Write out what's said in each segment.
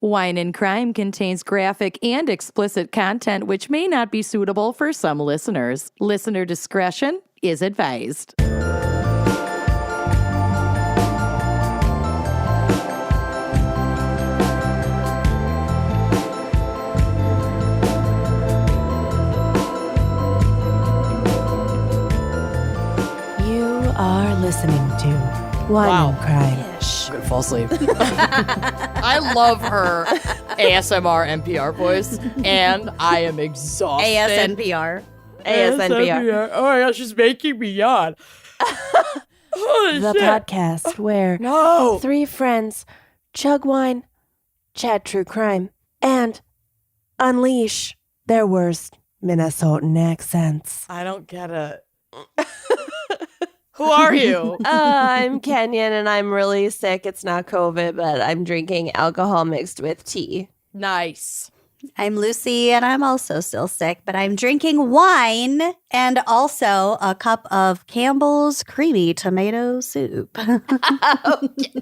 Wine and Crime contains graphic and explicit content which may not be suitable for some listeners. Listener discretion is advised. You are listening to Wine and Crime. I'm gonna fall asleep. I love her ASMR NPR voice, and I am exhausted. ASNPR. ASNPR. Oh my gosh, she's making me yawn. Holy The shit. podcast where No. three friends chug wine, chat true crime, and unleash their worst Minnesotan accents. I don't get it. Who are you? I'm Kenyon and I'm really sick. It's not COVID, but I'm drinking alcohol mixed with tea. Nice. I'm Lucy, and I'm also still sick, but I'm drinking wine and also a cup of Campbell's creamy tomato soup.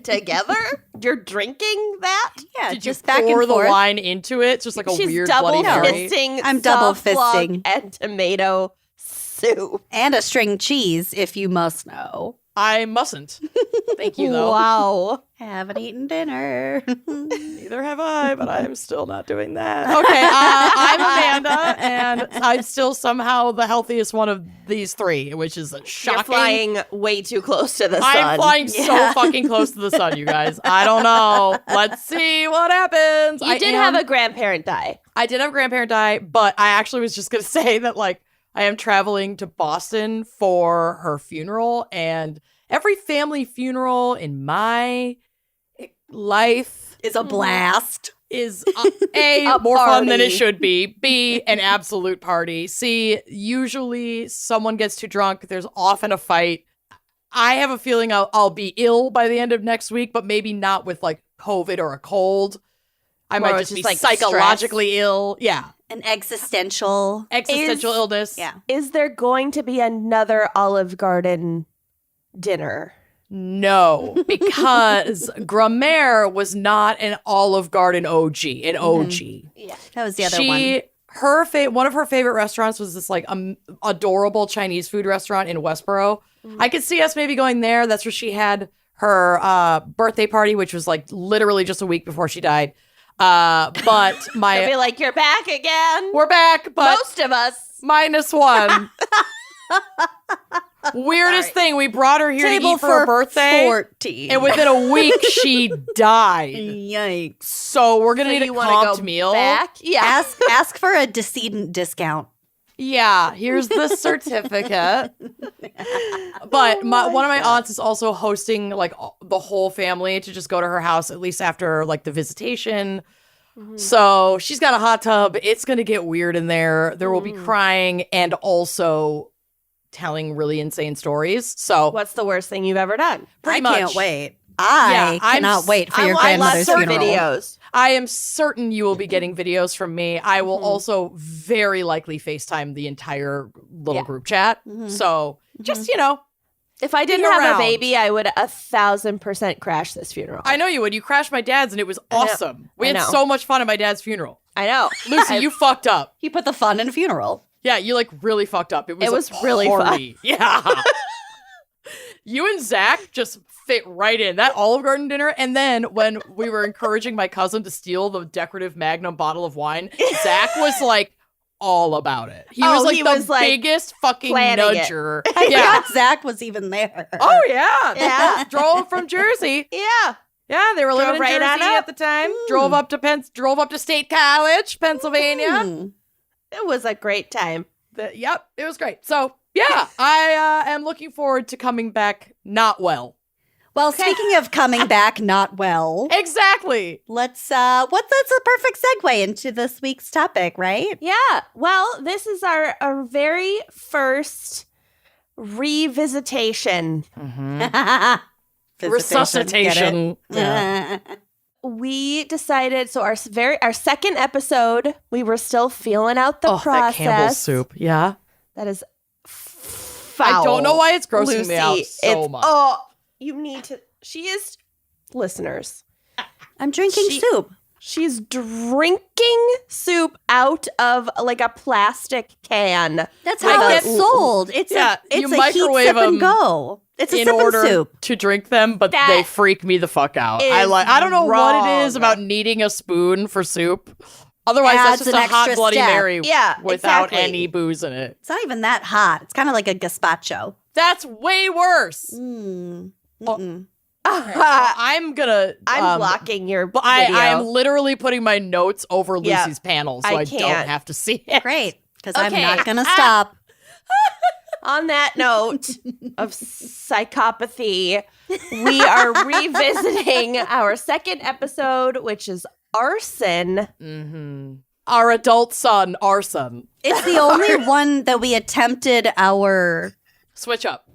Together? You're drinking that? Yeah, Did just you back pour and the forth. wine into it? It's just like a She's weird double Bloody Mary. fisting. I'm double soft log fisting. and tomato soup. And a string cheese, if you must know. I mustn't. Thank you, though. Wow. Haven't eaten dinner. Neither have I, but I am still not doing that. Okay, I'm Amanda, and I'm still somehow the healthiest one of these three, which is shocking. You're flying way too close to the sun. I'm flying so fucking close to the sun, you guys. I don't know. Let's see what happens. You did have a grandparent die. I did have a grandparent die, but I actually was just going to say that, like, I am traveling to Boston for her funeral, and every family funeral in my life Is a blast. is A, A more fun than it party. should be, B, an absolute party, C, usually someone gets too drunk, there's often a fight. I have a feeling I'll be ill by the end of next week, but maybe not with like COVID or a cold. I More might with just be just, like, psychologically ill. Yeah. An existential. Existential Is- illness. Yeah. Is there going to be another Olive Garden dinner? No, because Grammaire was not an Olive Garden OG, an OG. Yeah. That was the other one. One of her favorite restaurants was this like adorable Chinese food restaurant in Westboro. I could see us maybe going there. That's where she had her birthday party, which was like literally just a week before she died. But I'll be like, you're back again. we're back, but Most of us. -1. Weirdest thing, we brought her here to eat for her birthday, 14. and within a week she died. Yikes. So we're gonna So need you a wanna comped go meal. back? Yeah. Ask for a decedent discount. Yeah, here's the certificate. But one of my aunts is also hosting like the whole family to just go to her house at least after like the visitation. So she's got a hot tub. It's gonna get weird in there. There will be crying and also telling really insane stories. So What's the worst thing you've ever done? I much. can't wait. I cannot wait for your grandmother's lots of funeral. videos. I am certain you will be getting videos from me. I will also very likely FaceTime the entire little group chat. So just, If I didn't Be have around. a baby, I would 1,000% crash this funeral. I know you would. You crashed my dad's and it was awesome. We I had know. so much fun at my dad's funeral. I know. Lucy, you fucked up. He put the fun in a funeral. Yeah, you like really fucked up. It was really fun. party. Yeah. You and Zach just fit right in that Olive Garden dinner. And then when we were encouraging my cousin to steal the decorative Magnum bottle of wine, Zach was like all about it. He was like the biggest fucking planning it. nudger. I Yeah. forgot Zach was even there. Oh yeah. Yeah. Drove from Jersey. Yeah. Yeah, they were living in right on Jersey up. at the time. Drove up to State College, Pennsylvania. It was a great time. Yep, it was great. So yeah, I am looking forward to coming back not well. Well, speaking of coming back not well, Exactly. that's a perfect segue into this week's topic, right? Yeah. Well, this is our very first revisitation. Resuscitation. Yeah. We decided, so our second episode, we were still feeling out the process. That Campbell's soup. Yeah. That is foul. I don't know why it's grossing Lucy, me out so it's- much. Oh, you need to. She is listeners. I'm drinking soup. She's drinking soup out of like a plastic can. That's how it's sold. It's Yeah, a you heat microwave sip and them go. It's a in sip and order soup. to drink them, but That they freak me the fuck out. is I don't know what it is wrong. about needing a spoon for soup. Otherwise, that's Adds just an a hot extra Bloody step. Mary Yeah, without exactly. any booze in it. It's not even that hot. It's kind of like a gazpacho. That's way worse. Mm. Oh, Mm-mm. I'm gonna. I'm blocking your But video. I am literally putting my notes over Yeah, Lucy's panel, so I I don't can't. have to see it. Great, because I'm Okay. not going to stop. On that note of psychopathy, we are revisiting our second episode, which is Arson. Mm-hmm. Our adult son, Arson. It's the only one that we attempted our Switch up.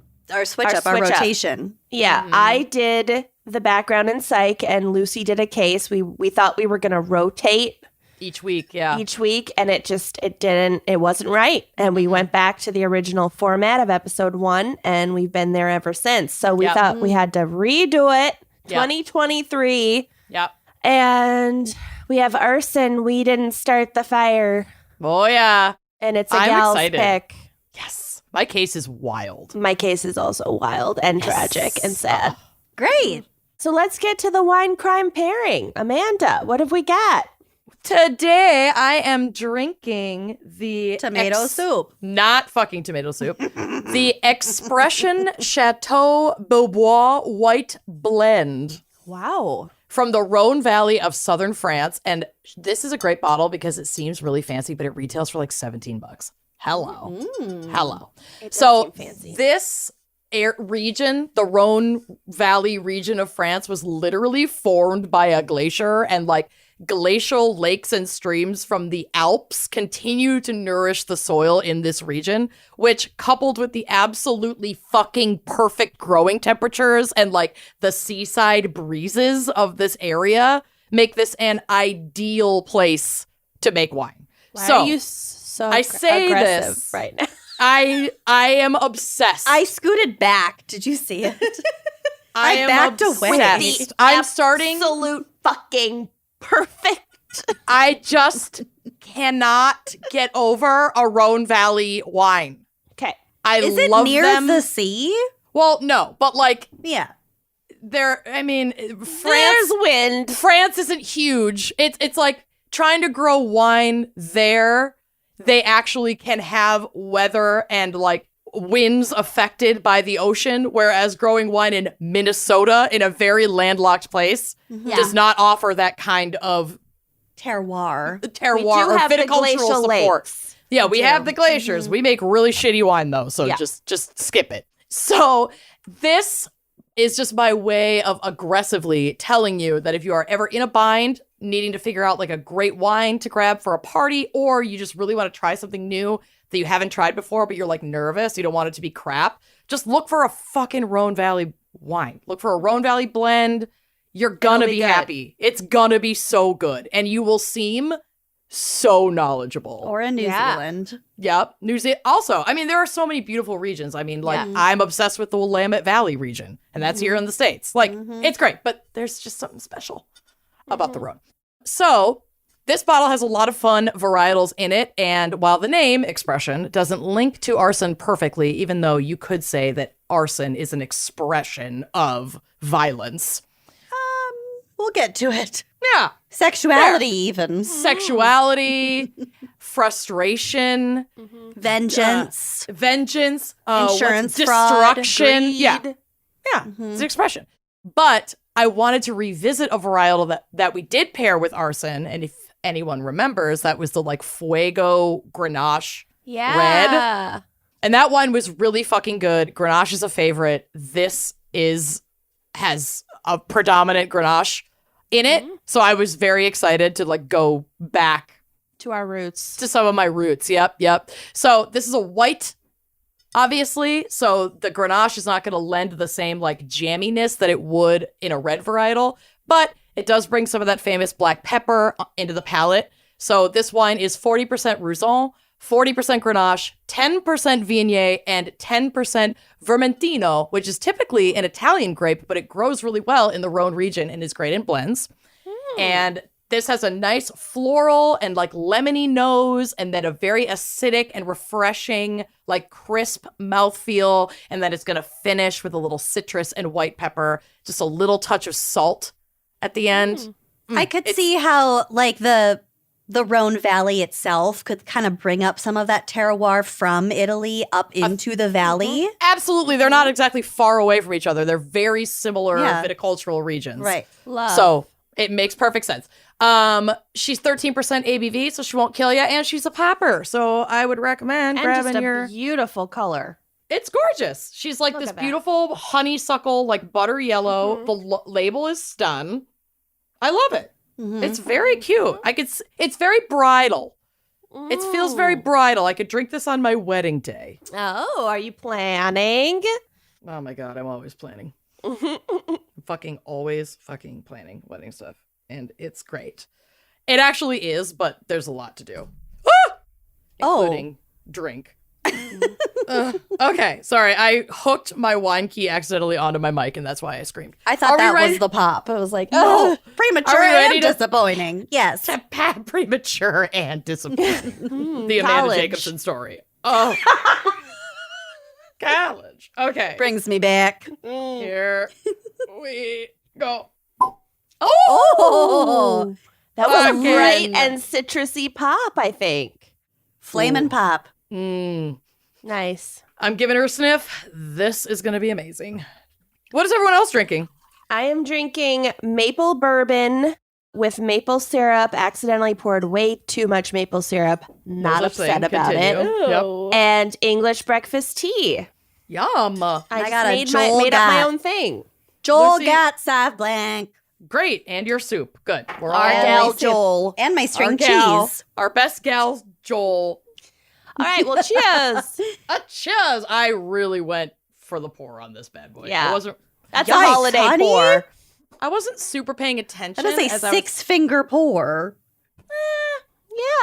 switch Our up, our switch up. rotation. Yeah, I did the background in psych, and Lucy did a case. We thought we were going to rotate Each week, yeah. each week, and it wasn't right. And we went back to the original format of episode 1, and we've been there ever since. So we Yep. thought we had to redo it, Yep. 2023. Yep. And we have Arson. We didn't start the fire, Oh, yeah. and it's a I'm gal's excited. pick. Yes. My case is wild. My case is also wild and tragic and sad. Great. So let's get to the wine crime pairing. Amanda, what have we got? Today, I am drinking the Tomato soup. Not fucking tomato soup. The Expression Chateau Beaubois White Blend Wow. from the Rhone Valley of southern France. And this is a great bottle because it seems really fancy, but it retails for like $17. Hello. Hello. It does So seem fancy. this region, the Rhone Valley region of France, was literally formed by a glacier, and like glacial lakes and streams from the Alps continue to nourish the soil in this region, which, coupled with the absolutely fucking perfect growing temperatures and like the seaside breezes of this area, make this an ideal place to make wine. Why So are you so I say aggressive this. right now? I am obsessed. I scooted back. Did you see it? I I am backed away. obsessed. I'm starting. Absolute fucking perfect. I just cannot get over a Rhone Valley wine. Okay. I Is it love near them. the sea? Well, no, but like Yeah. I mean, There's France. wind. France isn't huge. It's like trying to grow wine there. They actually can have weather and like winds affected by the ocean, whereas growing wine in Minnesota, in a very landlocked place, does not offer that kind of Terroir. terroir do or have the viticultural glacial support. lakes. Yeah, we have the glaciers. We make really shitty wine though, so Yeah. just skip it. So this is just my way of aggressively telling you that if you are ever in a bind, needing to figure out like a great wine to grab for a party, or you just really want to try something new that you haven't tried before, but you're like nervous, you don't want it to be crap, just look for a fucking Rhone Valley wine. Look for a Rhone Valley blend. You're gonna be be good. happy. It's gonna be so good. And you will seem so knowledgeable. Or in New Yeah. Zealand. Yep. New Zealand. Also, I mean, there are so many beautiful regions. I mean, like, Yeah. I'm obsessed with the Willamette Valley region, and that's here in the States. Like, it's great, but there's just something special about the Rhone. So, this bottle has a lot of fun varietals in it, and while the name, Expression, doesn't link to arson perfectly, even though you could say that arson is an expression of violence. We'll get to it. Yeah. Sexuality, even. Sexuality, frustration, Vengeance. vengeance, Insurance what's fraud, destruction. Yeah, Greed. yeah, it's an expression. But I wanted to revisit a varietal that we did pair with arson, and if anyone remembers, that was the like Fuego Grenache, Yeah. and that wine was really fucking good. Grenache is a favorite. This has a predominant Grenache in it, so I was very excited to like go back To our roots. to some of my roots. Yep. So this is a white, obviously. So the Grenache is not going to lend the same like jamminess that it would in a red varietal, but it does bring some of that famous black pepper into the palate. So this wine is 40% Rousson, 40% Grenache, 10% Viognier, and 10% Vermentino, which is typically an Italian grape, but it grows really well in the Rhone region and is great in blends. And This has a nice floral and like lemony nose, and then a very acidic and refreshing, like crisp mouthfeel. And then it's going to finish with a little citrus and white pepper, just a little touch of salt at the end. I could see how like the Rhone Valley itself could kind of bring up some of that terroir from Italy up into the valley. Absolutely. They're not exactly far away from each other. They're very similar viticultural regions. Right. Love. So it makes perfect sense. She's 13% ABV, so she won't kill you, and she's a popper. So I would recommend and grabbing just a your. beautiful color. It's gorgeous. She's like Look this at that. beautiful honeysuckle, like butter yellow. The label is stun. I love it. It's very cute. It's very bridal. It feels very bridal. I could drink this on my wedding day. Oh, are you planning? Oh my God, I'm always planning. Fucking always fucking planning wedding stuff. And it's great. It actually is, but there's a lot to do. Including drink. Okay, sorry. I hooked my wine key accidentally onto my mic, and that's why I screamed. I thought that was the pop. I was like, oh, premature Are we ready and to- disappointing. Yes. Premature and disappointing. The Amanda college. Jacobson story. Oh. College. Okay. Brings me back. Here we go. Oh, That was a Again. bright and citrusy pop, I think. flamin' pop. Nice. I'm giving her a sniff. This is going to be amazing. What is everyone else drinking? I am drinking maple bourbon with maple syrup. Accidentally poured way too much maple syrup. Not such thing. upset about Continue. it. Yep. And English breakfast tea. Yum. I got just a made Joel up my Gott. own thing. Joel Lucy- got Sauv Blanc. Great. And your soup. Good. We're all Our Yeah, gal my soup. Joel. And my our string gal, cheese. our best gal, Joel. All right, well, cheers. Cheers. I really went for the pour on this bad boy. Yeah. I That's a Yikes, holiday honey. pour. wasn't super paying attention. That is a as I was- 6-finger pour.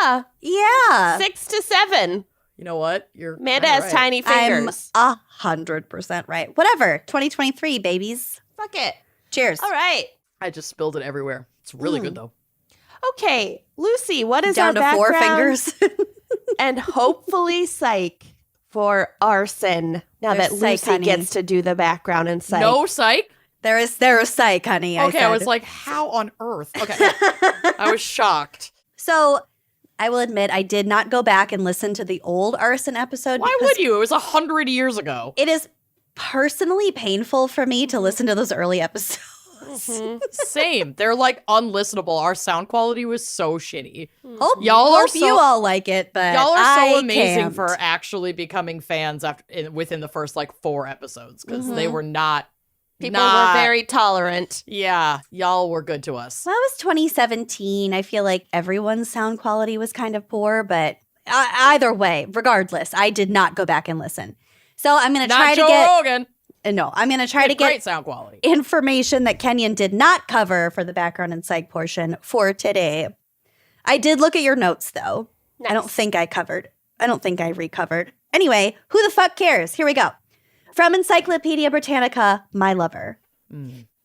Yeah. Yeah. 6 to 7. You know what? You're Amanda kinda has right. tiny I'm fingers. 100% right. Whatever. 2023, babies. Fuck it. Cheers. All right. I just spilled it everywhere. It's really good though. Okay, Lucy, what is Down our to 4 background fingers. and hopefully psych for Arson? Now There's that psych, Lucy honey. gets to do the background and psych. No psych. there is psych, honey. Okay, I said. was like, how on earth? Okay, I was shocked. So I will admit I did not go back and listen to the old Arson episode. Why because would you? It was 100 years ago. It is personally painful for me to listen to those early episodes. Same. They're like unlistenable. Our sound quality was so shitty. Hope, Y'all are hope so- you all like it, but Y'all are so I amazing can't. for actually becoming fans within the first like 4 episodes because they were not. People not- were very tolerant. Yeah, y'all were good to us. Well, that was 2017. I feel like everyone's sound quality was kind of poor, but either way, regardless, I did not go back and listen. So I'm going to try Not to Joe get Rogan. no, I'm going to try to Great get sound quality. information that Kenyon did not cover for the background and psych portion for today. I did look at your notes though. I don't think I recovered. Anyway, who the fuck cares? Here we go. From Encyclopedia Britannica, my lover.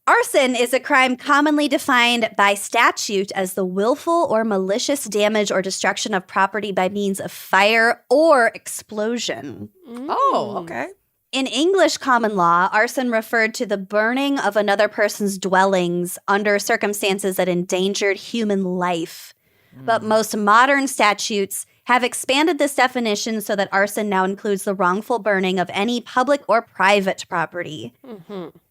Arson is a crime commonly defined by statute as the willful or malicious damage or destruction of property by means of fire or explosion. Oh, okay. In English common law, arson referred to the burning of another person's dwellings under circumstances that endangered human life. But most modern statutes have expanded this definition so that arson now includes the wrongful burning of any public or private property.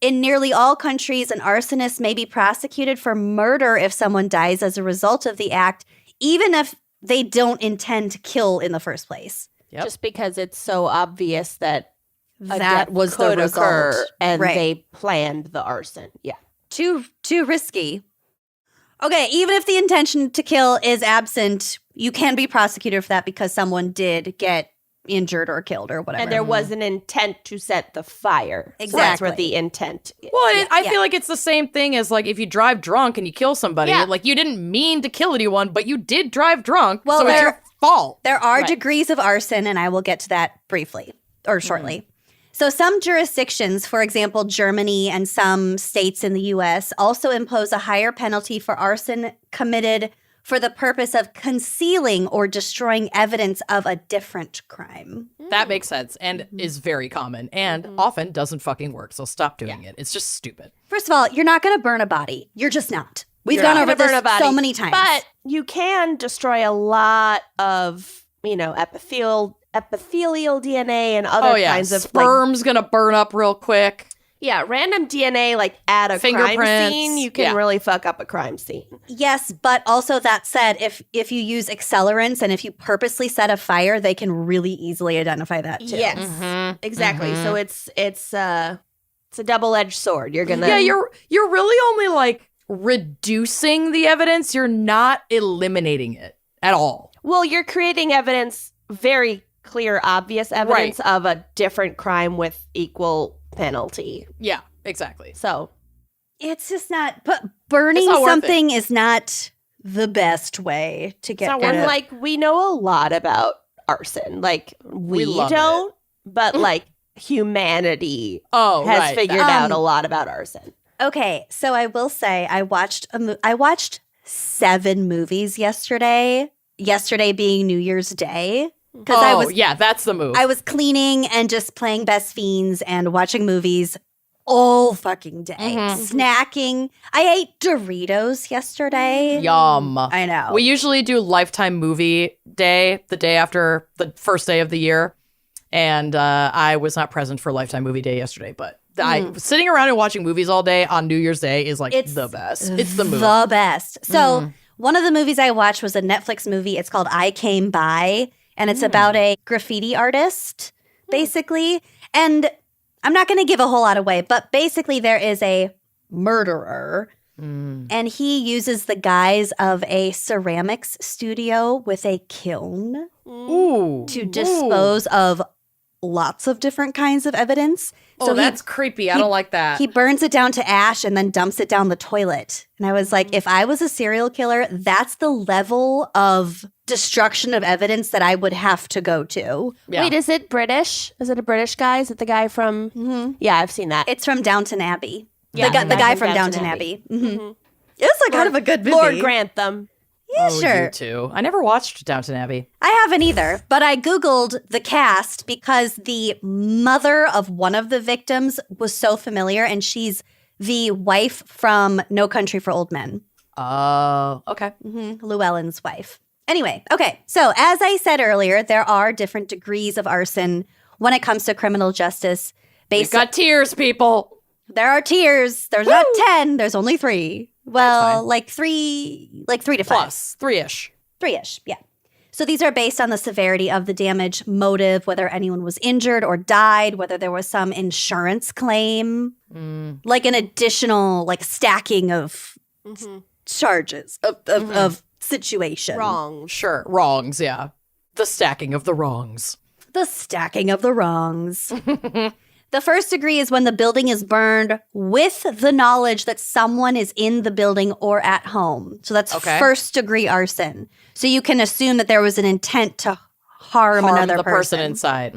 In nearly all countries, an arsonist may be prosecuted for murder if someone dies as a result of the act, even if they don't intend to kill in the first place. Yep. Just because it's so obvious that a That death was the could result. occur and Right. they planned the arson. Yeah. Too risky. Okay, even if the intention to kill is absent, you can be prosecuted for that because someone did get injured or killed or whatever. And there was an intent to set the fire. So that's Exactly. where the intent is. Well, I yeah. feel like it's the same thing as like if you drive drunk and you kill somebody. Yeah. Like you didn't mean to kill anyone, but you did drive drunk. Well, so it's there- your fault. There are Right. degrees of arson, and I will get to that briefly or shortly. So some jurisdictions, for example, Germany and some states in the U.S., also impose a higher penalty for arson committed for the purpose of concealing or destroying evidence of a different crime. That makes sense and is very common and often doesn't fucking work. So stop doing it. It's just stupid. First of all, you're not going to burn a body. You're just not. We've You're gone not over gonna burn this a body, so many times. But you can destroy a lot of, epithelial DNA and other kinds of sperm's gonna burn up real quick. random DNA at a crime Fingerprints. scene. You can really fuck up a crime scene. Yes, but also that said, if you use accelerants and if you purposely set a fire, they can really easily identify that too. Yes, exactly. So it's a double-edged sword. You're gonna You're really only reducing the evidence. You're not eliminating it at all. Well, you're creating evidence, very clear, obvious evidence of a different crime with equal penalty. Yeah, exactly. So It's just not, but burning It's not worth something is not the best way to get rid of. we know a lot about arson. We love don't, but humanity Oh, has right. figured out a lot about arson. Okay, so I will say I watched 7 movies yesterday. Yesterday being New Year's Day. Because that's the move. I was cleaning and just playing Best Fiends and watching movies all fucking day. Snacking. I ate Doritos yesterday. Yum. I know. We usually do Lifetime Movie Day, the day after the first day of the year. And I was not present for Lifetime Movie Day yesterday, but sitting around and watching movies all day on New Year's Day is It's the best. It's the move. The best. So one of the movies I watched was a Netflix movie. It's called I Came By, and it's about a graffiti artist, basically. And I'm not going to give a whole lot away, but basically there is a murderer, and he uses the guise of a ceramics studio with a kiln Ooh. to dispose of lots of different kinds of evidence. So that's creepy. I don't like that. He burns it down to ash and then dumps it down the toilet. And I was like, if I was a serial killer, that's the level of destruction of evidence that I would have to go to. Yeah. Wait, is it British? Is it a British guy? Is it the guy from? Yeah, I've seen that. It's from Downton Abbey. Yeah, the guy from Downton Abbey. It's kind of a good movie. Lord Grantham. Yeah, Oh, sure. you too. I never watched Downton Abbey. I haven't either, but I Googled the cast because the mother of one of the victims was so familiar, and she's the wife from No Country for Old Men. Oh, okay. Llewellyn's wife. Anyway, okay. So as I said earlier, there are different degrees of arson when it comes to criminal justice. We've got tiers, people. There are tiers. There's not 10. There's only 3. Well, like 3 to 5. Plus 3-ish. 3-ish, yeah. So these are based on the severity of the damage, motive, whether anyone was injured or died, whether there was some insurance claim, like an additional stacking of charges of situation. Wrong. Sure. Wrongs, yeah. The stacking of the wrongs. The stacking of the wrongs. The first degree is when the building is burned with the knowledge that someone is in the building or at home. So that's first degree arson. So you can assume that there was an intent to harm another the person inside.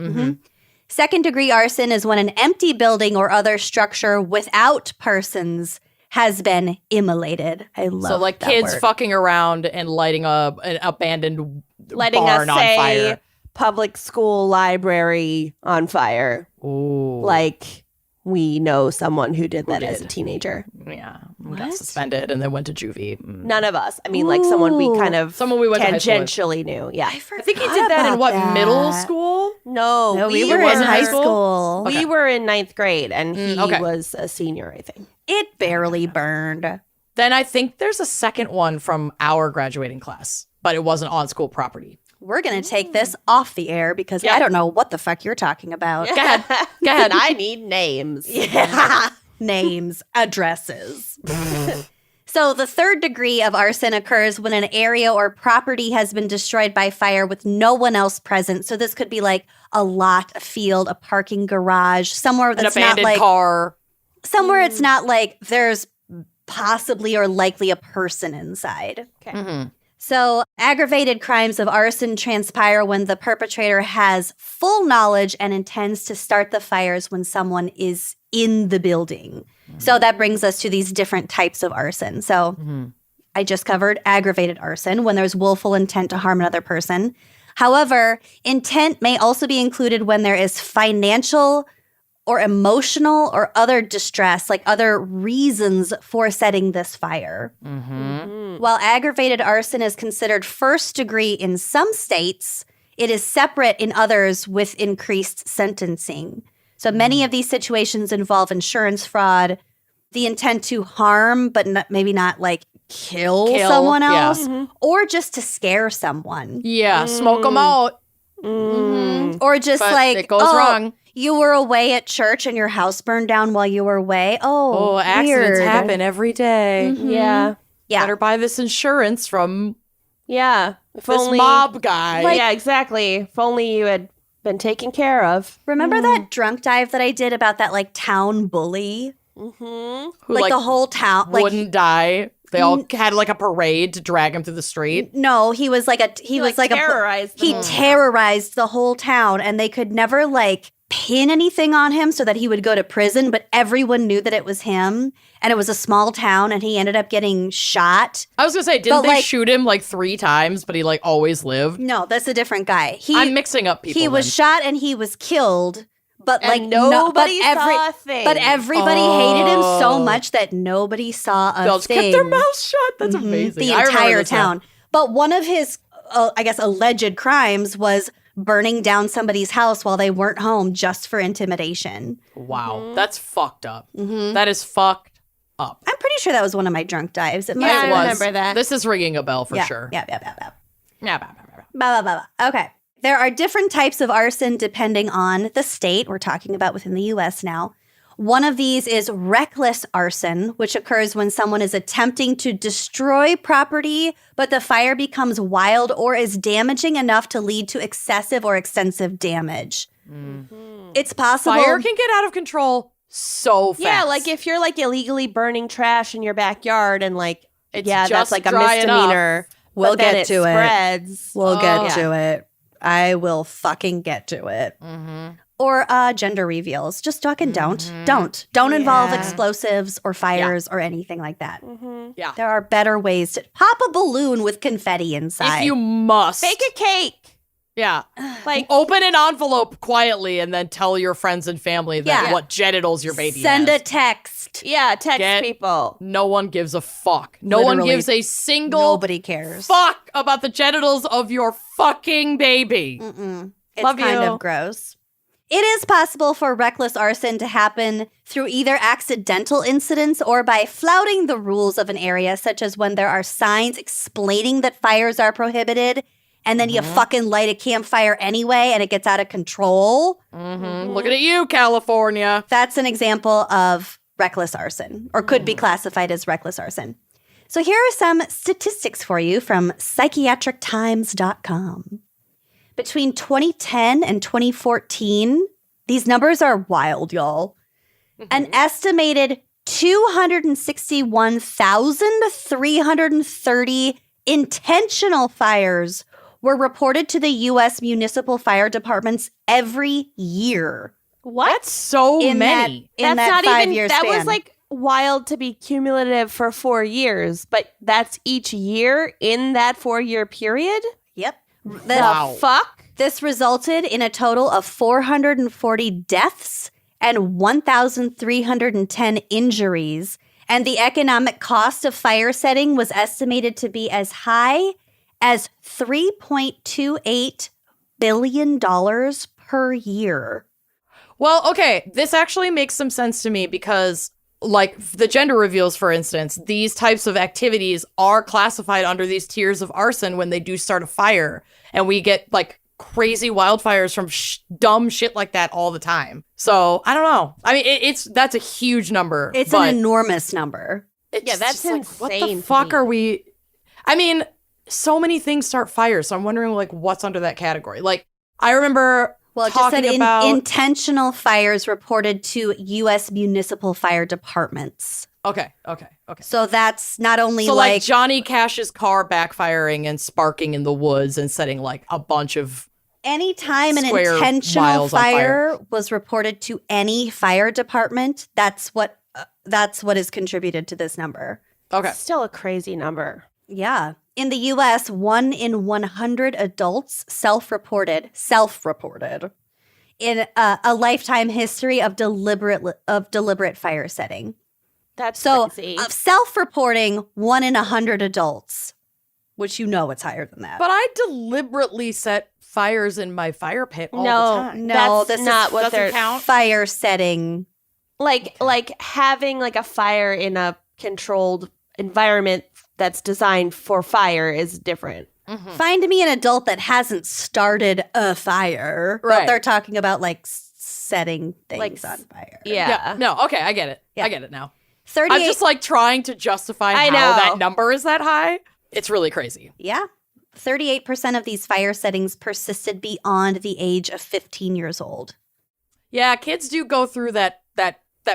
Second degree arson is when an empty building or other structure without persons has been immolated. I love So like that kids word. fucking around and lighting an abandoned Letting barn us on say fire. public school library on fire. Ooh. Like we know someone who did that as a teenager. Yeah. Got suspended and then went to juvie. None of us. I mean, like someone we kind of Someone we went to high school with. tangentially knew. Yeah. I think he did that in middle school? No, We were in high school. We were in 9th grade and he okay. was a senior, I think. It barely burned. Then I think there's a second one from our graduating class, but it wasn't on school property. We're going to take this off the air because I don't know what the fuck you're talking about. Go ahead. Go ahead. And I need names. Yeah. Names, addresses. So the third degree of arson occurs when an area or property has been destroyed by fire with no one else present. So this could be like a lot, a field, a parking garage, somewhere An that's not abandoned like car. somewhere it's not like there's possibly or likely a person inside. Okay. So aggravated crimes of arson transpire when the perpetrator has full knowledge and intends to start the fires when someone is in the building. So that brings us to these different types of arson. So I just covered aggravated arson, when there's willful intent to harm another person. However, intent may also be included when there is financial or emotional or other distress, like other reasons for setting this fire. While aggravated arson is considered first degree in some states, it is separate in others with increased sentencing. So many of these situations involve insurance fraud, the intent to harm, but maybe not like kill someone else, or just to scare someone. Yeah, smoke them out. Or just But like, it goes wrong. You were away at church and your house burned down while you were away. Oh, accidents weird. happen every day. Yeah. Yeah. Better buy this insurance from Yeah. If this only, mob guy. yeah, exactly. If only you had been taken care of. Remember that drunk dive that I did about that like town bully? Who Like the whole town like wouldn't die. They all had like a parade to drag him through the street. no, he was like terrorized the he whole terrorized the whole town, and they could never like pin anything on him so that he would go to prison, but everyone knew that it was him, and it was a small town, and he ended up getting shot. I was gonna say, didn't But, they like- shoot him like 3 times, but he like always lived? No, that's a different guy. I'm mixing up people. He was then. shot and he was killed, but And like nobody saw a thing. But everybody hated him so much that nobody saw a They all just thing. kept their mouths shut. That's amazing. The I remember entire this now. town. But one of his, I guess, alleged crimes was burning down somebody's house while they weren't home just for intimidation. Wow, that's fucked up. That is fucked up. I'm pretty sure that was one of my drunk dives. It must Yeah, have I been. remember that. This is ringing a bell for Yeah, sure. Yeah. Yeah, bah, bah, bah, bah. Blah, blah, blah, blah. Okay. There are different types of arson depending on the state. We're talking about within the U.S. now. One of these is reckless arson, which occurs when someone is attempting to destroy property, but the fire becomes wild or is damaging enough to lead to excessive or extensive damage. It's possible. Fire can get out of control so fast. Yeah, like if you're like illegally burning trash in your backyard and like, It's that's just like a dry enough. misdemeanor. We'll but then get to it. spreads. We'll get Yeah. to it. I will fucking get to it. Or gender reveals. Just fucking don't. Don't involve Yeah. explosives or fires or anything like that. Yeah. There are better ways to pop a balloon with confetti inside. If you must. Bake a cake. Yeah. Like, Open an envelope quietly and then tell your friends and family that Yeah. what genitals your baby Send has. a text. yeah, text Get- people. No one gives a fuck. No one Literally, gives a single Nobody cares. fuck about the genitals of your fucking baby. It's Love kind you. of gross. It is possible for reckless arson to happen through either accidental incidents or by flouting the rules of an area, such as when there are signs explaining that fires are prohibited, and then you fucking light a campfire anyway and it gets out of control. Looking at you, California. That's an example of reckless arson, or could be classified as reckless arson. So here are some statistics for you from psychiatrictimes.com. Between 2010 and 2014, these numbers are wild, y'all. An estimated 261,330 intentional fires were reported to the U.S. municipal fire departments every year. What? That's so In many. That, That's not 5-year even, that span. was like wild to be cumulative for 4 years, but that's each year in that 4-year period? Yep. Wow. Fuck? This resulted in a total of 440 deaths and 1,310 injuries. And the economic cost of fire setting was estimated to be as high as $3.28 billion per year. Well, okay, this actually makes some sense to me because, like, the gender reveals, for instance, these types of activities are classified under these tiers of arson when they do start a fire. And we get, like, crazy wildfires from dumb shit like that all the time. So, I don't know. I mean, that's a huge number. It's but an enormous number. it's Yeah, that's just like, what the insane to fuck me. are we... I mean, so many things start fires, so I'm wondering, like, what's under that category. Like, I remember... Well, it just said talking about intentional fires reported to U.S. municipal fire departments. Okay. So that's not only So like Johnny Cash's car backfiring and sparking in the woods and setting like a bunch of anytime an square intentional miles on fire was reported to any fire department, that's what is contributed to this number. Okay. Still a crazy number. Yeah. In the US, 1 in 100 adults self-reported in a lifetime history of deliberate fire setting. That's So crazy. of self-reporting 1 in 100 adults, which it's higher than that. But I deliberately set fires in my fire pit all the time. No, That's not what doesn't they're count. Fire setting. like having like a fire in a controlled environment that's designed for fire is different. Find me an adult that hasn't started a fire. But Right. they're talking about like setting things Like, on fire. Yeah. No, okay, I get it. Yeah. I get it now. 38. I'm just like trying to justify I how know. that number is that high. It's really crazy. Yeah. 38% of these fire settings persisted beyond the age of 15 years old. Yeah, kids do go through that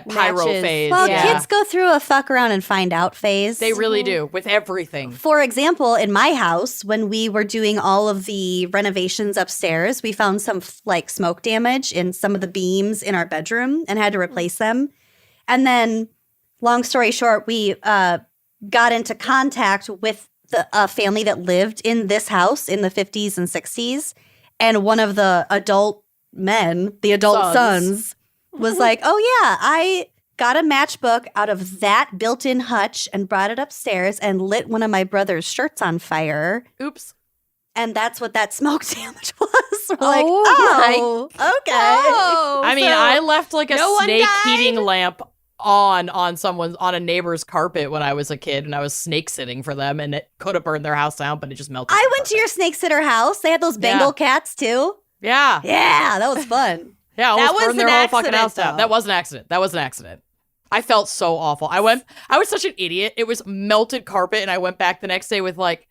pyro Matches. phase. Well, yeah. kids go through a fuck around and find out phase. They really do with everything. For example, in my house, when we were doing all of the renovations upstairs, we found some like smoke damage in some of the beams in our bedroom and had to replace them. And then, long story short, we got into contact with a family that lived in this house in the 50s and 60s. And one of the adult men, the adult sons was like, oh yeah, I got a matchbook out of that built-in hutch and brought it upstairs and lit one of my brother's shirts on fire. Oops. And that's what that smoke damage was. We're like, Oh okay. Oh, I mean, so I left like a no one snake died? heating lamp on a neighbor's carpet when I was a kid, and I was snake sitting for them, and it could have burned their house down, but it just melted. I went to your snake sitter house. They had those Bengal cats too. Yeah. Yeah, that was fun. Yeah, That almost was burned their an whole fucking accident, house down. though. That was an accident. I felt so awful. I was such an idiot. It was melted carpet, and I went back the next day with like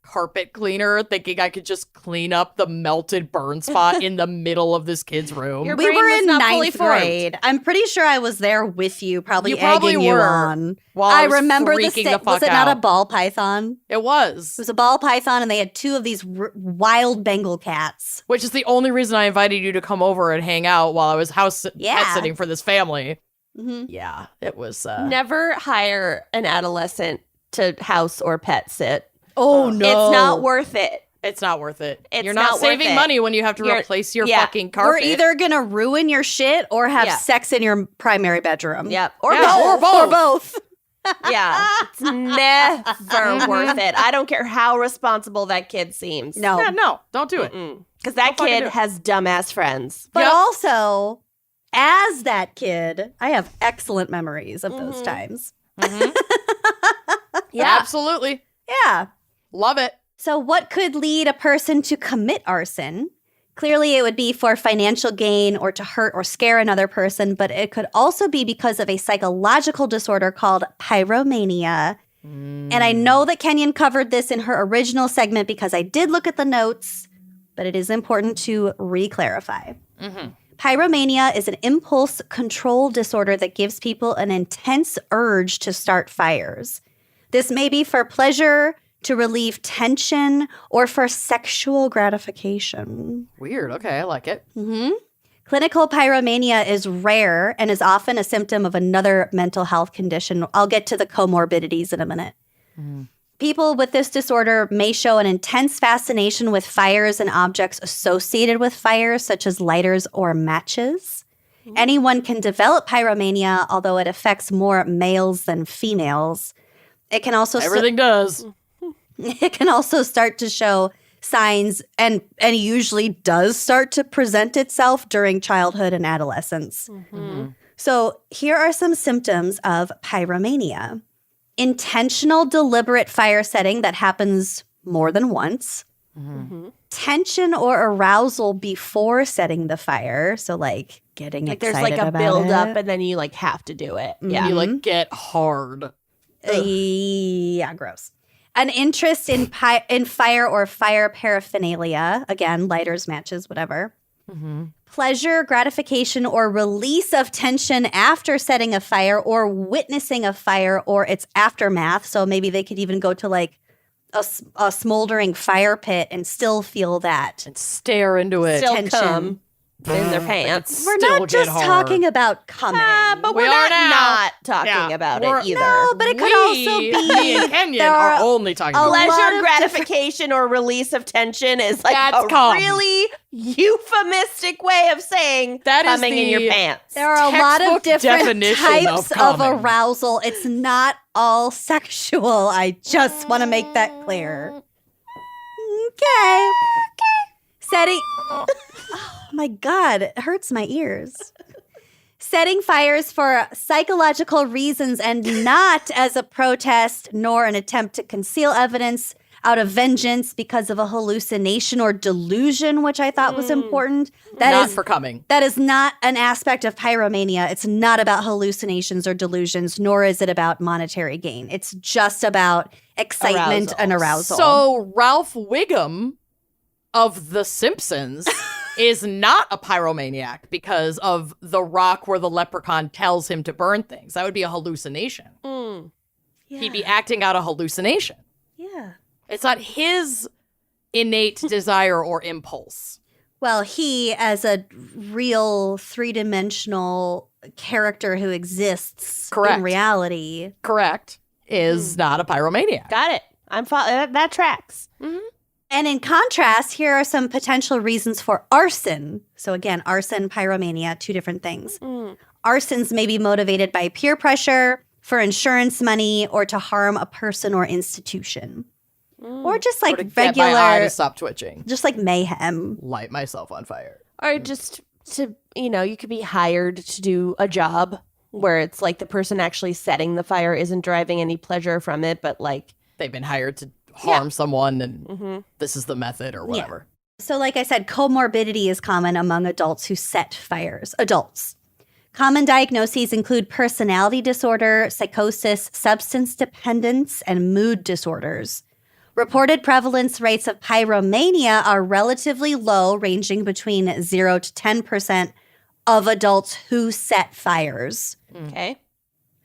carpet cleaner, thinking I could just clean up the melted burn spot in the middle of this kid's room. Your We brain were was in not fully ninth formed. grade. I'm pretty sure I was there with you, probably You probably egging you were, on. while I was remember the freaking the was fuck it not a out. ball python? It was. It was a ball python, and they had two of these wild Bengal cats. Which is the only reason I invited you to come over and hang out while I was pet Yeah. sitting for this family. Mhm. Yeah, it was. Never hire an adolescent to house or pet sit. Oh no, It's not worth it. It's not worth it. It's You're not not worth saving it. money when you have to You're- replace your yeah. fucking carpet. We're either gonna ruin your shit or have Yeah. sex in your primary bedroom. Yep. Or Yeah, both. or Or both. Yeah. It's never worth it. I don't care how responsible that kid seems. No. Yeah, no, don't do it. Because that Don't fucking do kid it. has dumbass friends. But Yep. also, as that kid, I have excellent memories of those times. Yeah. Absolutely. Yeah. Love it. So, what could lead a person to commit arson? Clearly, it would be for financial gain or to hurt or scare another person, but it could also be because of a psychological disorder called pyromania. And I know that Kenyon covered this in her original segment because I did look at the notes, but it is important to re-clarify. Pyromania is an impulse control disorder that gives people an intense urge to start fires. This may be for pleasure, to relieve tension, or for sexual gratification. Weird. Okay, I like it. Clinical pyromania is rare and is often a symptom of another mental health condition. I'll get to the comorbidities in a minute. People with this disorder may show an intense fascination with fires and objects associated with fires, such as lighters or matches. Anyone can develop pyromania, although it affects more males than females. It can also Everything does. it can also start to show signs and usually does start to present itself during childhood and adolescence. So here are some symptoms of pyromania. Intentional deliberate fire setting that happens more than once. Tension or arousal before setting the fire. So like getting Like excited there's like a about build it. up and then you like have to do it. Yeah. You like get hard. Yeah, gross. An interest in fire or fire paraphernalia, again, lighters, matches, whatever. Pleasure, gratification, or release of tension after setting a fire or witnessing a fire or its aftermath. So maybe they could even go to like a smoldering fire pit and still feel that. And stare into it. Still tension. come in their pants. We're Still not get just hard. talking about coming. But We we're are not now. not talking Yeah, about we're- it either. No, but it could also be me and Kenyon there are are only talking a about lot Pleasure, of gratification, or release of tension is like That's a cum. really euphemistic way of saying That is coming in the- your pants. There are a lot of Textbook different definition types of of coming. arousal. It's not all sexual. I just want to make that clear. Okay. Setting. Oh my God, it hurts my ears. Setting fires for psychological reasons and not as a protest nor an attempt to conceal evidence out of vengeance because of a hallucination or delusion, which I thought was important. not for coming. That is not an aspect of pyromania. It's not about hallucinations or delusions, nor is it about monetary gain. It's just about excitement and arousal. So Ralph Wiggum of The Simpsons is not a pyromaniac because of the rock where the leprechaun tells him to burn things. That would be a hallucination. He'd be acting out a hallucination. Yeah. It's not his innate desire or impulse. Well, he, as a real three-dimensional character who exists Correct. in reality. Correct. Is not a pyromaniac. Got it. I'm that tracks. And in contrast, here are some potential reasons for arson. So again, arson, pyromania, two different things. Arsons may be motivated by peer pressure, for insurance money, or to harm a person or institution. Or just like Or to get my eye to regular, stop twitching. just like mayhem. Light myself on fire. Or just to, you could be hired to do a job where it's like the person actually setting the fire isn't deriving any pleasure from it, but like, They've been hired to harm someone and this is the method or whatever. So like I said, comorbidity is common among adults who set fires. Adults. Common diagnoses include personality disorder, psychosis, substance dependence, and mood disorders. Reported prevalence rates of pyromania are relatively low, ranging between 0 to 10% of adults who set fires. okay.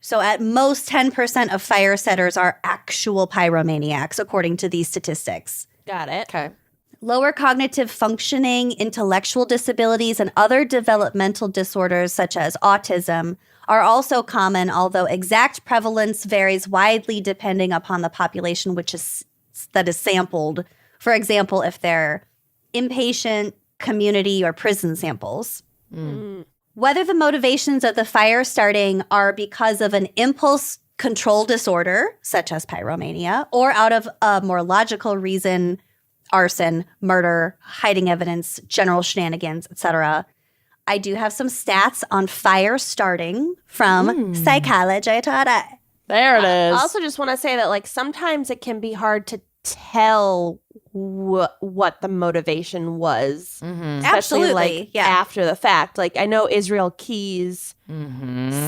So at most, 10% of fire setters are actual pyromaniacs, according to these statistics. Got it. Okay. Lower cognitive functioning, intellectual disabilities, and other developmental disorders such as autism are also common, although exact prevalence varies widely depending upon the population that is sampled. For example, if they're inpatient, community, or prison samples. Whether the motivations of the fire starting are because of an impulse control disorder, such as pyromania, or out of a more logical reason, arson, murder, hiding evidence, general shenanigans, etc. I do have some stats on fire starting from Psychology Today. There it I is. also just want to say that like sometimes it can be hard to tell what the motivation was, especially Absolutely, like yeah. after the fact. Like I know Israel Keys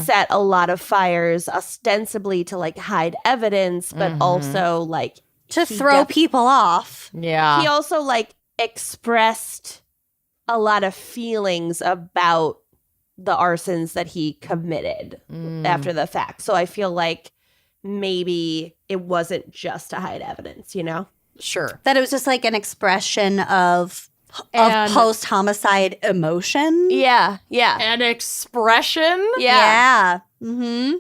set a lot of fires ostensibly to like hide evidence, but also like To he throw def- people off. Yeah. he also like expressed a lot of feelings about the arsons that he committed after the fact. So I feel like maybe it wasn't just to hide evidence, Sure. That it was just like an expression of And- post-homicide emotion. Yeah. Yeah. An expression. Yeah. Mm-hmm.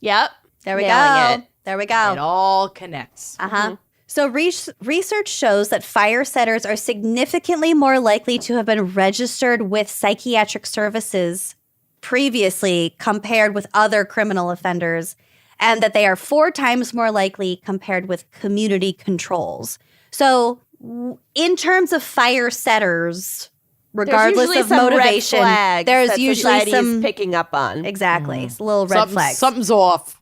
Yep. There we Nailing go. it. There we It go. all connects. Uh-huh. So research shows that fire setters are significantly more likely to have been registered with psychiatric services previously compared with other criminal offenders, and that they are 4 times more likely compared with community controls. So in terms of fire setters, regardless There's of usually some motivation, red flags there's that usually society is some picking up on. exactly it's a little red flags. Something's off.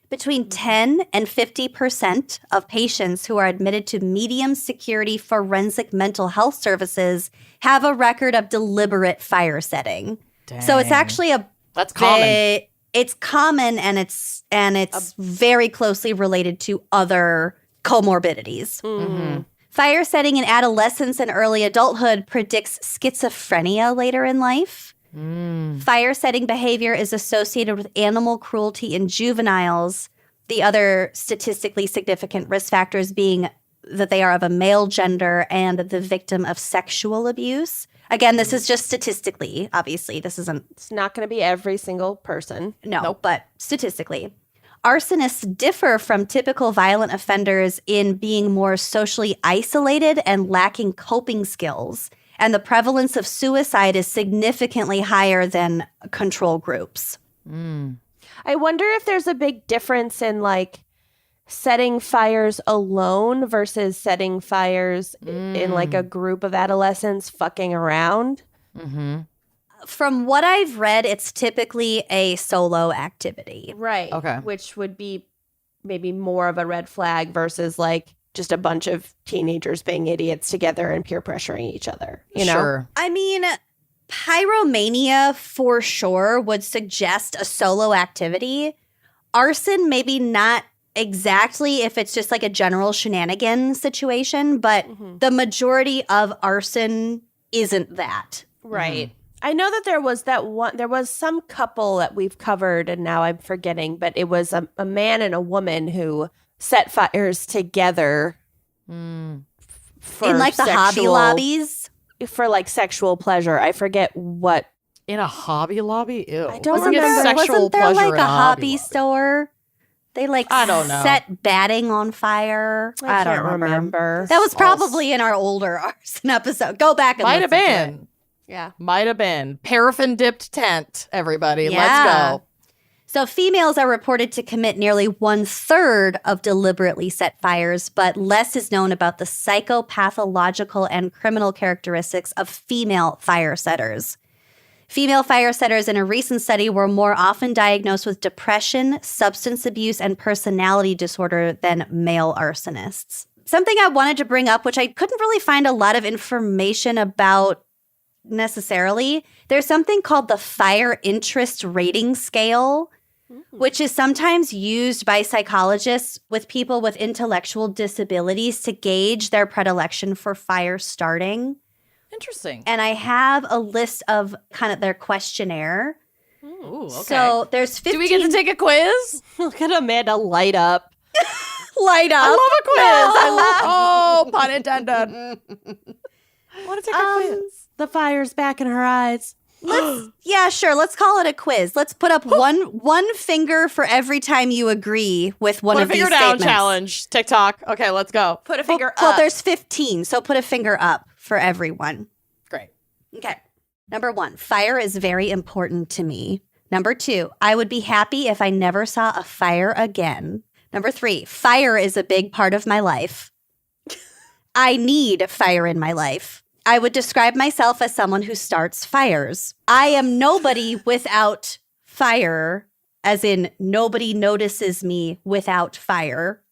Between 10 and 50% of patients who are admitted to medium security forensic mental health services have a record of deliberate fire setting. So it's Dang. actually That's common. It's common and it's very closely related to other comorbidities. Fire setting in adolescence and early adulthood predicts schizophrenia later in life. Fire setting behavior is associated with animal cruelty in juveniles. The other statistically significant risk factors being that they are of a male gender and the victim of sexual abuse. Again, this is just statistically, obviously. It's not going to be every single person. No, but statistically. Arsonists differ from typical violent offenders in being more socially isolated and lacking coping skills. And the prevalence of suicide is significantly higher than control groups. I wonder if there's a big difference in like setting fires alone versus setting fires in like a group of adolescents fucking around. From what I've read, it's typically a solo activity. Right. Okay. Which would be maybe more of a red flag versus like just a bunch of teenagers being idiots together and peer pressuring each other. You know? Sure. I mean, pyromania for sure would suggest a solo activity. Arson, maybe not exactly if it's just like a general shenanigan situation, but the majority of arson isn't that. Right. I know that there was some couple that we've covered and now I'm forgetting, but it was a man and a woman who set fires together for In like the hobby lobbies. for like sexual pleasure. I forget what. In a Hobby Lobby? Ew. I don't Wasn't remember. Wasn't there pleasure like in a hobby Lobby? store? They like I don't know. set batting on fire. I don't can't remember. That was probably in our older arson episode. Go back and Might have listen to it. been. Yeah. Might have been. Paraffin dipped tent, everybody. Yeah. Let's go. So females are reported to commit nearly 1/3 of deliberately set fires, but less is known about the psychopathological and criminal characteristics of female fire setters. Female fire setters in a recent study were more often diagnosed with depression, substance abuse, and personality disorder than male arsonists. Something I wanted to bring up, which I couldn't really find a lot of information about necessarily, there's something called the Fire Interest Rating Scale, which is sometimes used by psychologists with people with intellectual disabilities to gauge their predilection for fire starting. Interesting. And I have a list of kind of their questionnaire. Ooh, okay. So there's 15. Do we get to take a quiz? Look at Amanda light up. light up? I love a quiz. No. I love. Oh, pun intended. I want to take a quiz. The fire's back in her eyes. Yeah, sure. Let's call it a quiz. Let's put up one finger for every time you agree with one Put of a these finger down statements. challenge. TikTok. Okay, let's go. Put a finger Well, up. there's 15, so put a finger up for everyone. Great. Okay. Number 1, fire is very important to me. Number 2, I would be happy if I never saw a fire again. Number 3, fire is a big part of my life. I need fire in my life. I would describe myself as someone who starts fires. I am nobody without fire, as in nobody notices me without fire.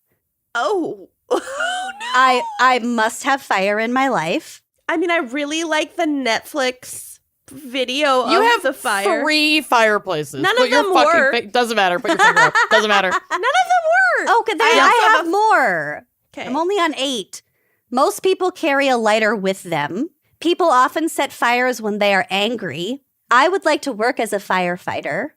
Oh. Oh, no. I must have fire in my life. I mean, I really like the Netflix video You of have the fire. 3 fireplaces. None Put of your them fucking work. Doesn't matter. Put your finger up. Doesn't matter. None of them work. Oh, I have more. Okay. I'm only on 8. Most people carry a lighter with them. People often set fires when they are angry. I would like to work as a firefighter.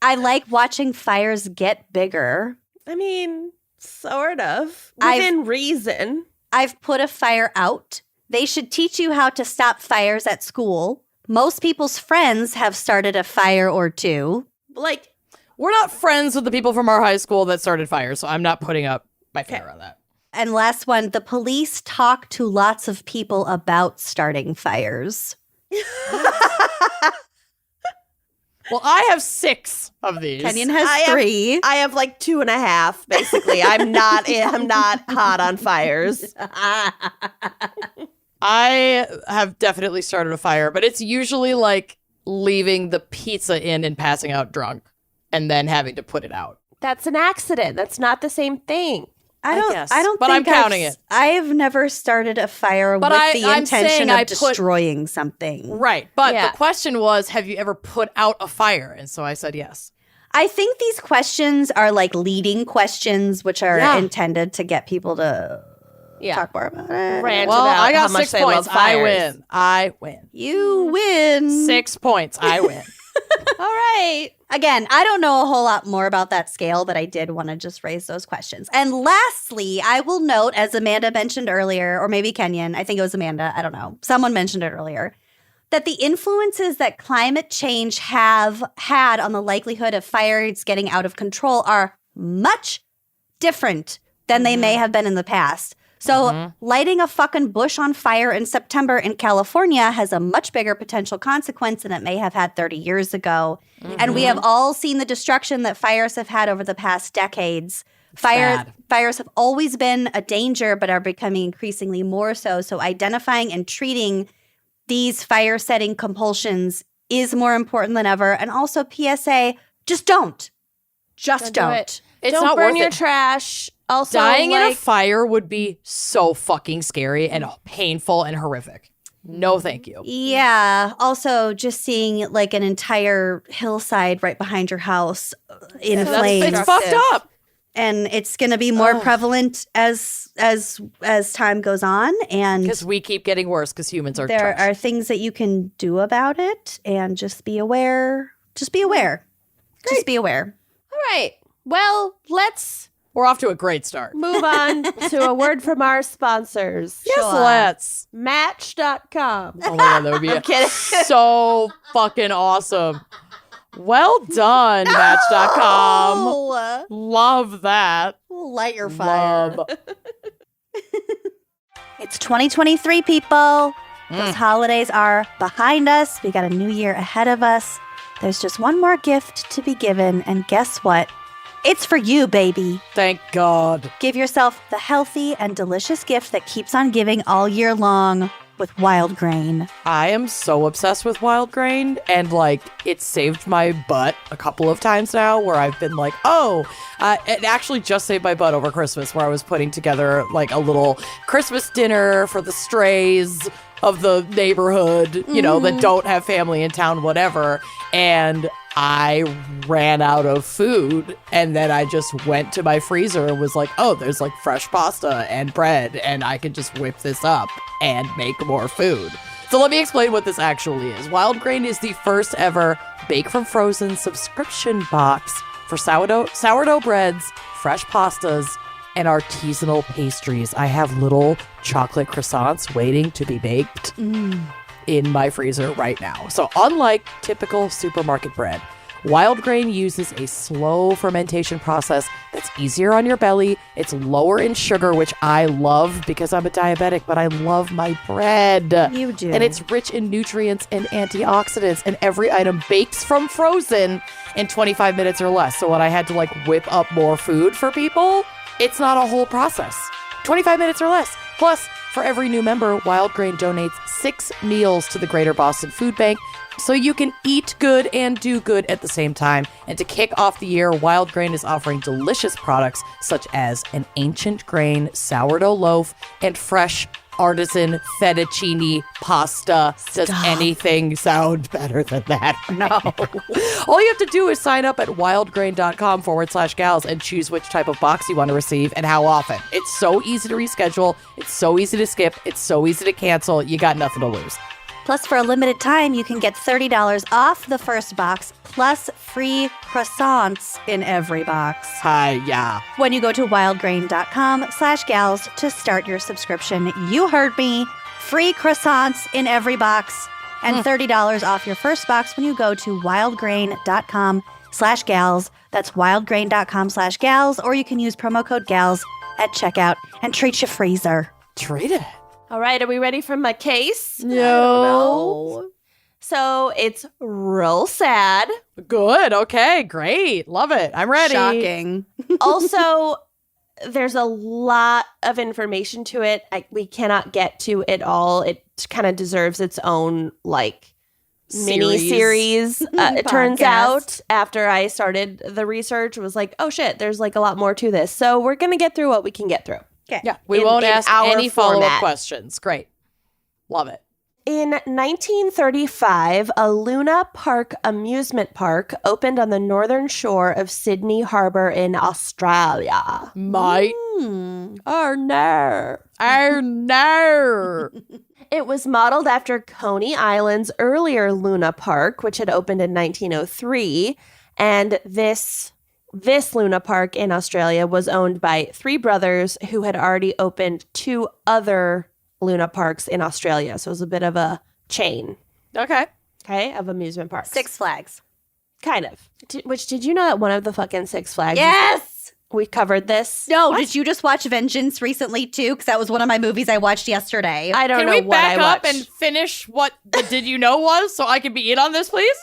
I like watching fires get bigger. I mean, sort of. Within reason. I've put a fire out. They should teach you how to stop fires at school. Most people's friends have started a fire or two. Like, We're not friends with the people from our high school that started fires, so I'm not putting up my finger on that. And last one, the police talk to lots of people about starting fires. Well, I have 6 of these. Kenyon has 3. I have like 2.5, basically. I'm not hot on fires. I have definitely started a fire, but it's usually like leaving the pizza in and passing out drunk and then having to put it out. That's an accident. That's not the same thing. I don't guess. think But I'm counting it. I've never started a fire But with I'm the intention saying of I put- destroying something. Right. But Yeah. the question was, have you ever put out a fire? And so I said yes. I think these questions are like leading questions, which are Yeah. intended to get people to talk more about it. Rant Well, about I got how much 6 they points. love I fires. win. I win. You win. 6 points. I win. All right. Again, I don't know a whole lot more about that scale, but I did want to just raise those questions. And lastly, I will note, as Amanda mentioned earlier, or maybe Kenyon, I think it was Amanda, I don't know. Someone mentioned it earlier, that the influences that climate change have had on the likelihood of fires getting out of control are much different than they may have been in the past. So lighting a fucking bush on fire in September in California has a much bigger potential consequence than it may have had 30 years ago. And we have all seen the destruction that fires have had over the past decades. Fires have always been a danger, but are becoming increasingly more so. So identifying and treating these fire-setting compulsions is more important than ever. And also, PSA, just don't. Just Don't do don't. it. It's Don't not burn worth your it. trash. Also, Dying in a like, fire would be so fucking scary and painful and horrific. No, thank you. Yeah. Also, just seeing like an entire hillside right behind your house in flames. It's fucked up. And it's going to be more prevalent as time goes on. And Because we keep getting worse because humans are there trash. are things that you can do about it. And just be aware. Just be aware. Just be aware. all right. Well, let's We're off to a great start. move on to a word from our sponsors. Yes, let's. Match.com. Oh my God, that would be kidding. so fucking awesome. Well done, Match.com. Oh, Love that. light your fire. Love. It's 2023, people. Those holidays are behind us. We got a new year ahead of us. There's just one more gift to be given. And guess what? It's for you, baby. Thank God. Give yourself the healthy and delicious gift that keeps on giving all year long with Wild Grain. I am so obsessed with wild grain, and like it's saved my butt a couple of times now where I've been like, it actually just saved my butt over Christmas where I was putting together like a little Christmas dinner for the strays of the neighborhood, you know, that don't have family in town, whatever. And I ran out of food, and then I just went to my freezer and was like, oh, there's like fresh pasta and bread, and I can just whip this up and make more food. So let me explain what this actually is. Wild Grain is the first ever Bake from Frozen subscription box for sourdough breads, fresh pastas, and artisanal pastries. I have little chocolate croissants waiting to be baked in my freezer right now. So unlike typical supermarket bread, Wild Grain uses a slow fermentation process that's easier on your belly. It's lower in sugar, which I love because I'm a diabetic, but I love my bread. You do. And it's rich in nutrients and antioxidants, and every item bakes from frozen in 25 minutes or less. So when I had to like whip up more food for people, it's not a whole process. 25 minutes or less. Plus, for every new member, Wild Grain donates 6 meals to the Greater Boston Food Bank, so you can eat good and do good at the same time. And to kick off the year, Wild Grain is offering delicious products such as an ancient grain sourdough loaf and fresh artisan fettuccine pasta. Does anything sound better than that? No. All you have to do is sign up at wildgrain.com/gals and choose which type of box you want to receive and how often. It's so easy to reschedule. It's so easy to skip. It's so easy to cancel. You got nothing to lose. Plus, for a limited time, you can get $30 off the first box, plus free croissants in every box. Hi, yeah. When you go to wildgrain.com/gals to start your subscription. You heard me. Free croissants in every box and $30 off your first box when you go to wildgrain.com/gals. That's wildgrain.com/gals, or you can use promo code GALS at checkout and treat your freezer. Treat it. All right, are we ready for my case? No. So it's real sad. Good. Okay. Great. Love it. I'm ready. Shocking. Also, there's a lot of information to it. We cannot get to it all. It kind of deserves its own like mini series. It turns Podcast. out after I started the research, it was like, oh shit, there's like a lot more to this. So we're gonna get through what we can get through. Okay. Yeah. We In- won't in ask our any follow-up format. questions. Great. Love it. In 1935, a Luna Park amusement park opened on the northern shore of Sydney Harbour in Australia. Might. Oh, no. Oh, no. It was modeled after Coney Island's earlier Luna Park, which had opened in 1903. And this Luna Park in Australia was owned by three brothers who had already opened two other Luna Parks in Australia. So it was a bit of a chain, Okay. of amusement parks. Six Flags. Kind of. Did you know that one of the fucking Six Flags? Yes. We covered this. No, did you just watch Vengeance recently too? Because that was one of my movies I watched yesterday. I don't Can know we what I back up watched. and finish what the Did You Know was so I can be in on this, please?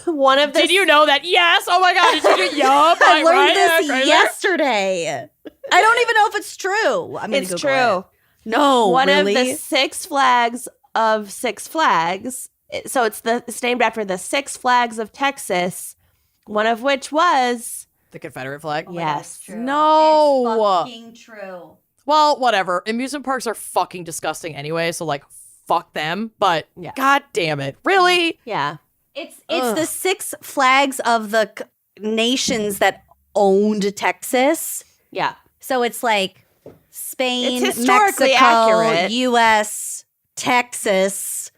One of the Did you know that? Yes. Oh my God. Did you get yup? I learned right, this right there. yesterday. I don't even know if it's true. I'm gonna It's Google true. it. No, One really? of the Six Flags of Six Flags. So it's named after the Six Flags of Texas, one of which was The Confederate flag? yes. No. It's fucking true. Well, whatever. Amusement parks are fucking disgusting anyway, so like fuck them. But Yeah. God damn it. Really? Yeah. It's the Six Flags of the nations that owned Texas. Yeah. So it's like Spain, It's historically Mexico, accurate. U.S., Texas,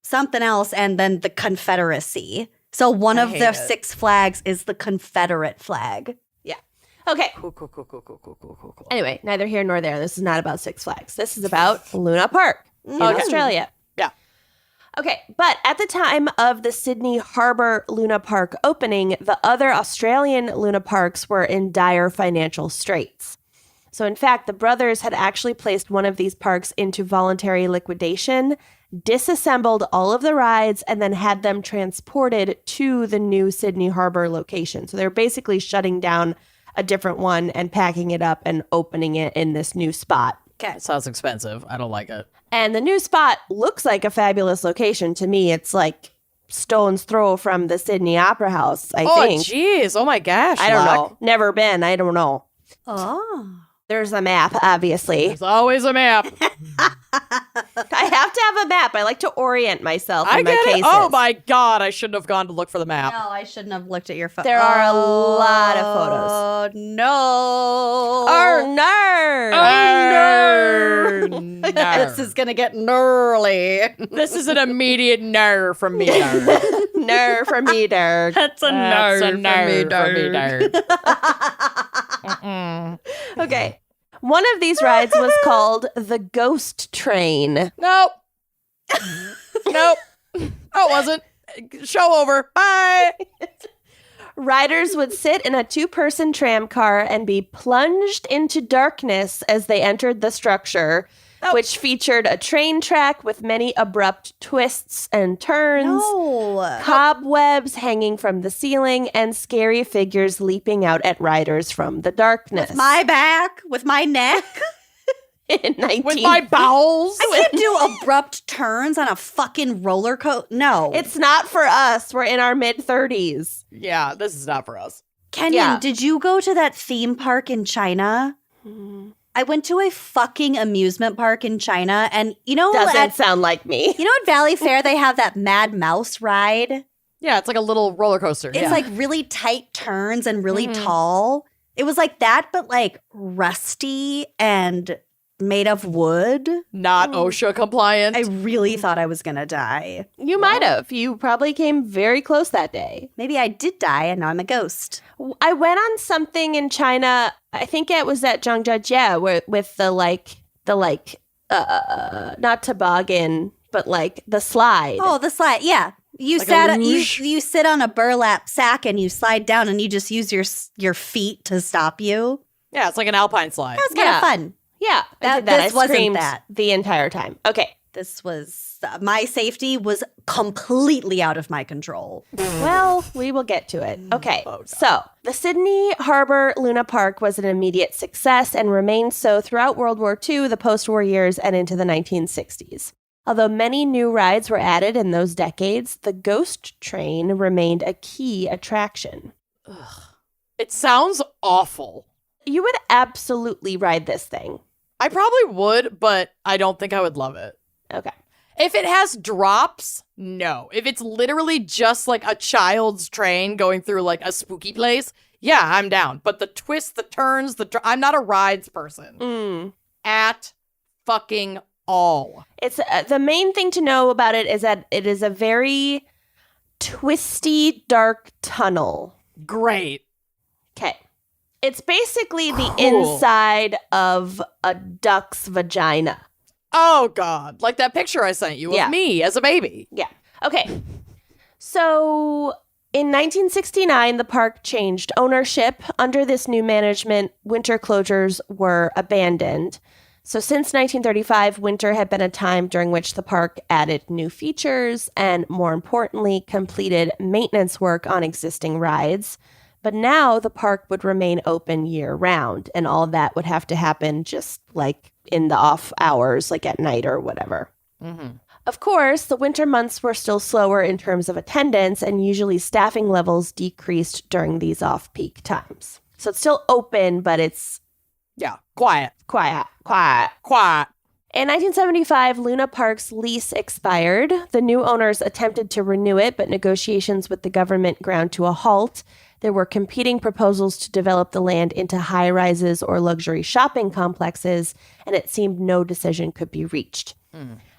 something else, and then the Confederacy. So one I of hate the it. Six Flags is the Confederate flag. Okay. Cool. Anyway, neither here nor there. This is not about Six Flags. This is about Luna Park in Australia. Yeah. Okay, but at the time of the Sydney Harbour Luna Park opening, the other Australian Luna Parks were in dire financial straits. So in fact, the brothers had actually placed one of these parks into voluntary liquidation, disassembled all of the rides, and then had them transported to the new Sydney Harbour location. So they're basically shutting down a different one and packing it up and opening it in this new spot. It sounds expensive. I don't like it. And the new spot looks like a fabulous location to me. It's like stone's throw from the Sydney Opera House, I think. Jeez. Oh my gosh. I don't Luck. know. Never been. I don't know. Oh. There's a map, obviously. There's always a map. I have to have a map. I like to orient myself in I my get cases. it. Oh my God. I shouldn't have gone to look for the map. No, I shouldn't have looked at your phone. There are a lot of photos. Oh, no. Oh, no. Oh, no. This is going to get gnarly. This is an immediate no from me. No. No for me, Dirk. That's a That's a no from me. No. Okay. One of these rides was called the Ghost Train. Nope. Nope. Oh, it wasn't. Show over. Bye. Riders would sit in a two-person tram car and be plunged into darkness as they entered the structure, which featured a train track with many abrupt twists and turns, No. cobwebs hanging from the ceiling, and scary figures leaping out at riders from the darkness. My back, with my neck. In 19 With my bowels. I can't do abrupt turns on a fucking roller coaster. No. It's not for us. We're in our mid-30s. Yeah, this is not for us. Kenyon, Yeah. did you go to that theme park in China? I went to a fucking amusement park in China, and you know Doesn't sound like me. you know at Valley Fair they have that Mad Mouse ride? Yeah, it's like a little roller coaster. It's yeah. like really tight turns and really tall. It was like that, but like rusty and made of wood. Not OSHA compliant. I really thought I was gonna die. You might have. You probably came very close that day. Maybe I did die and now I'm a ghost. I went on something in China. I think it was at Zhangjiajie with the not toboggan, but like the slide. Oh, the slide. Yeah. You Like a luge? you sit on a burlap sack and you slide down and you just use your feet to stop you. Yeah, it's like an alpine slide. That was kind of Yeah. fun. Yeah, I That- did that. this I wasn't screamed that. the entire time. Okay. This was my safety was completely out of my control. Well, we will get to it. Okay. So, the Sydney Harbour Luna Park was an immediate success and remained so throughout World War II, the post-war years, and into the 1960s. Although many new rides were added in those decades, the Ghost Train remained a key attraction. It sounds awful. You would absolutely ride this thing. I probably would, but I don't think I would love it. Okay. If it has drops, no. If it's literally just like a child's train going through like a spooky place, yeah, I'm down. But the twists, the turns, I'm not a rides person at fucking all. It's the main thing to know about it is that it is a very twisty, dark tunnel. Great. Okay. It's basically the Cool. inside of a duck's vagina. Oh, God. Like that picture I sent you Yeah. of me as a baby. Yeah. Okay. So in 1969, the park changed ownership. Under this new management, winter closures were abandoned. So since 1935, winter had been a time during which the park added new features and, more importantly, completed maintenance work on existing rides. But now the park would remain open year-round, and all that would have to happen just like in the off hours, like at night or whatever. Of course, the winter months were still slower in terms of attendance, and usually staffing levels decreased during these off-peak times. So it's still open, but it's Yeah. Quiet. quiet. In 1975, Luna Park's lease expired. The new owners attempted to renew it, but negotiations with the government ground to a halt. There were competing proposals to develop the land into high-rises or luxury shopping complexes, and it seemed no decision could be reached.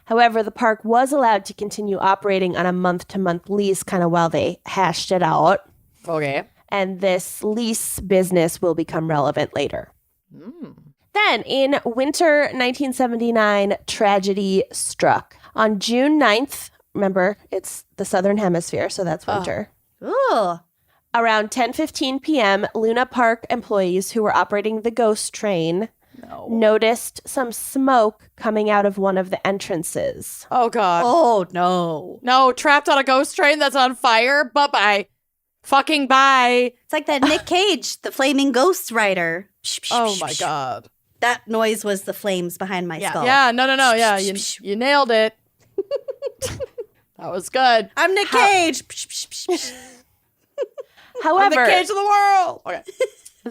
However, the park was allowed to continue operating on a month-to-month lease kind of while they hashed it out, Okay. and this lease business will become relevant later. Then, in winter 1979, tragedy struck. On June 9th, remember, it's the southern hemisphere, so that's winter. Ooh. Around 10:15 p.m., Luna Park employees who were operating the ghost train noticed some smoke coming out of one of the entrances. Oh, God. Oh, no. No, trapped on a ghost train that's on fire? Bye-bye. Fucking bye. It's like that Nick Cage, the flaming ghost rider. Oh, my God. That noise was the flames behind my skull. Yeah, no. Yeah, you nailed it. That was good. I'm Nick Cage. I'm However, the cage of the world. Okay.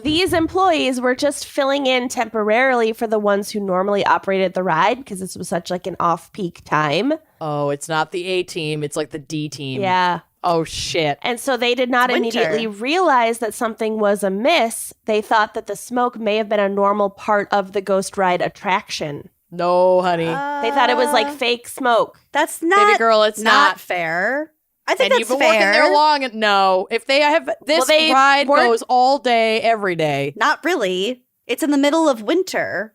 these employees were just filling in temporarily for the ones who normally operated the ride because this was such like an off-peak time. Oh, it's not the A team. It's like the D team. Yeah. Oh, shit. And so they did not It's winter. immediately realize that something was amiss. They thought that the smoke may have been a normal part of the ghost ride attraction. No, honey. They thought it was like fake smoke. That's not Baby girl, it's not. fair. I think And that's you've been working fair. there long. No. If they have, this they ride weren't- goes all day, every day. Not really. It's in the middle of winter.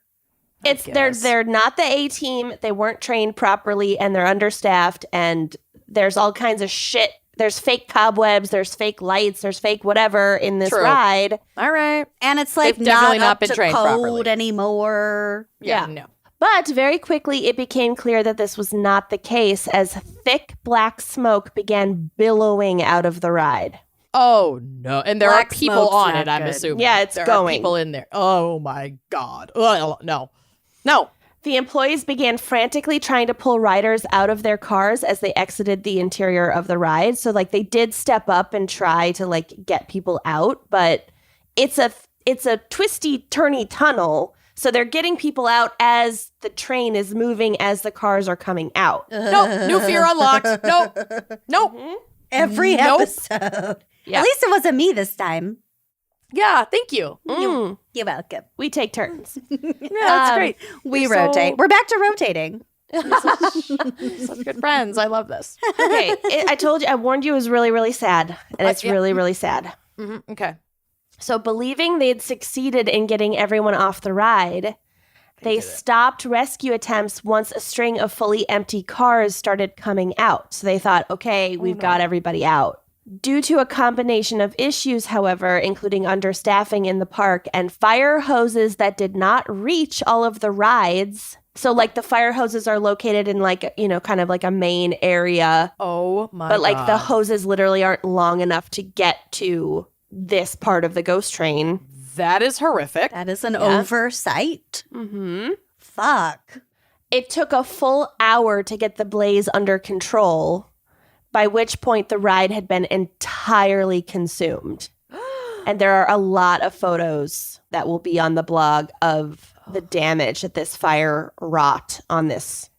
guess. They're not the A team. They weren't trained properly and they're understaffed and there's all kinds of shit. There's fake cobwebs, there's fake lights, there's fake whatever in this True. ride. All right. And it's like They've definitely not not up been to trained code properly. anymore. Yeah. No. But very quickly, it became clear that this was not the case as thick black smoke began billowing out of the ride. Oh, no. And there Black are people smoke's on not it, I'm good. assuming. Yeah, it's there going. are people in there. Oh, my God. Ugh, no. No. The employees began frantically trying to pull riders out of their cars as they exited the interior of the ride. So, like, they did step up and try to, like, get people out, but it's a twisty, turny tunnel. So they're getting people out as the train is moving, as the cars are coming out. No. New fear unlocked. No. Every Nope. episode. Yeah. At least it wasn't me this time. Yeah, thank you. You're welcome. We take turns. Yeah, that's great. We So- rotate. We're back to rotating. Such good friends. I love this. Okay, I told you, I warned you it was really, really sad. And it's Yeah. really, really sad. Okay. So, believing they'd succeeded in getting everyone off the ride, they stopped rescue attempts once a string of fully empty cars started coming out. So they thought, okay, we've got everybody out. Due to a combination of issues, however, including understaffing in the park and fire hoses that did not reach all of the rides. So, like, the fire hoses are located in, like, you know, kind of like a main area. Oh, my But, like, God. the hoses literally aren't long enough to get to this part of the ghost train. That is horrific. That is an oversight. Mm-hmm. Fuck. It took a full hour to get the blaze under control, by which point the ride had been entirely consumed. And there are a lot of photos that will be on the blog of the damage that this fire wrought on this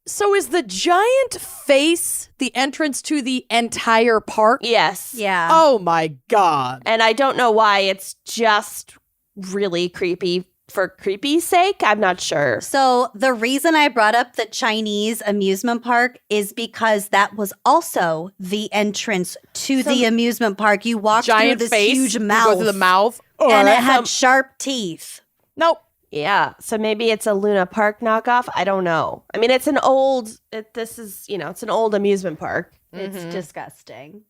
So is the giant face the entrance to the entire park? Yes. Yeah. Oh my God. And I don't know why. It's just really creepy for creepy's sake. I'm not sure. So the reason I brought up the Chinese amusement park is because that was also the entrance to the amusement park. You walked through Giant this face. huge You mouth. go through the mouth. And it had sharp teeth. Nope. Yeah. So maybe it's a Luna Park knockoff. I don't know. I mean, it's an old, it's an old amusement park. It's disgusting.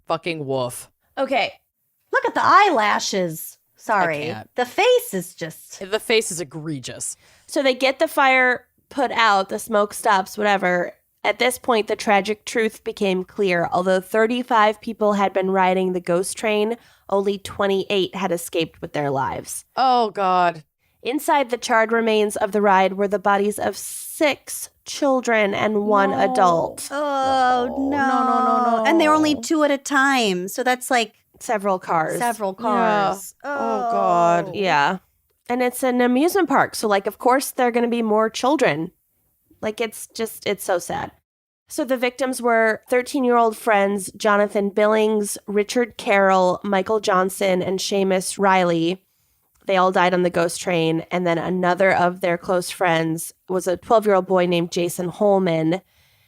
Fucking woof. Okay. Look at the eyelashes. Sorry. can't. The face is just... The face is egregious. So they get the fire put out, the smoke stops, whatever. At this point, the tragic truth became clear. Although 35 people had been riding the ghost train, only 28 had escaped with their lives. Oh God. Inside the charred remains of the ride were the bodies of 6 children and 1 adult. Oh, no. And they're only 2 at a time. So that's like Several cars. several cars. Oh God. Yeah. And it's an amusement park. So, like, of course, there are going to be more children. Like, it's so sad. So the victims were 13-year-old friends Jonathan Billings, Richard Carroll, Michael Johnson, and Seamus Riley. They all died on the ghost train. And then another of their close friends was a 12-year-old boy named Jason Holman.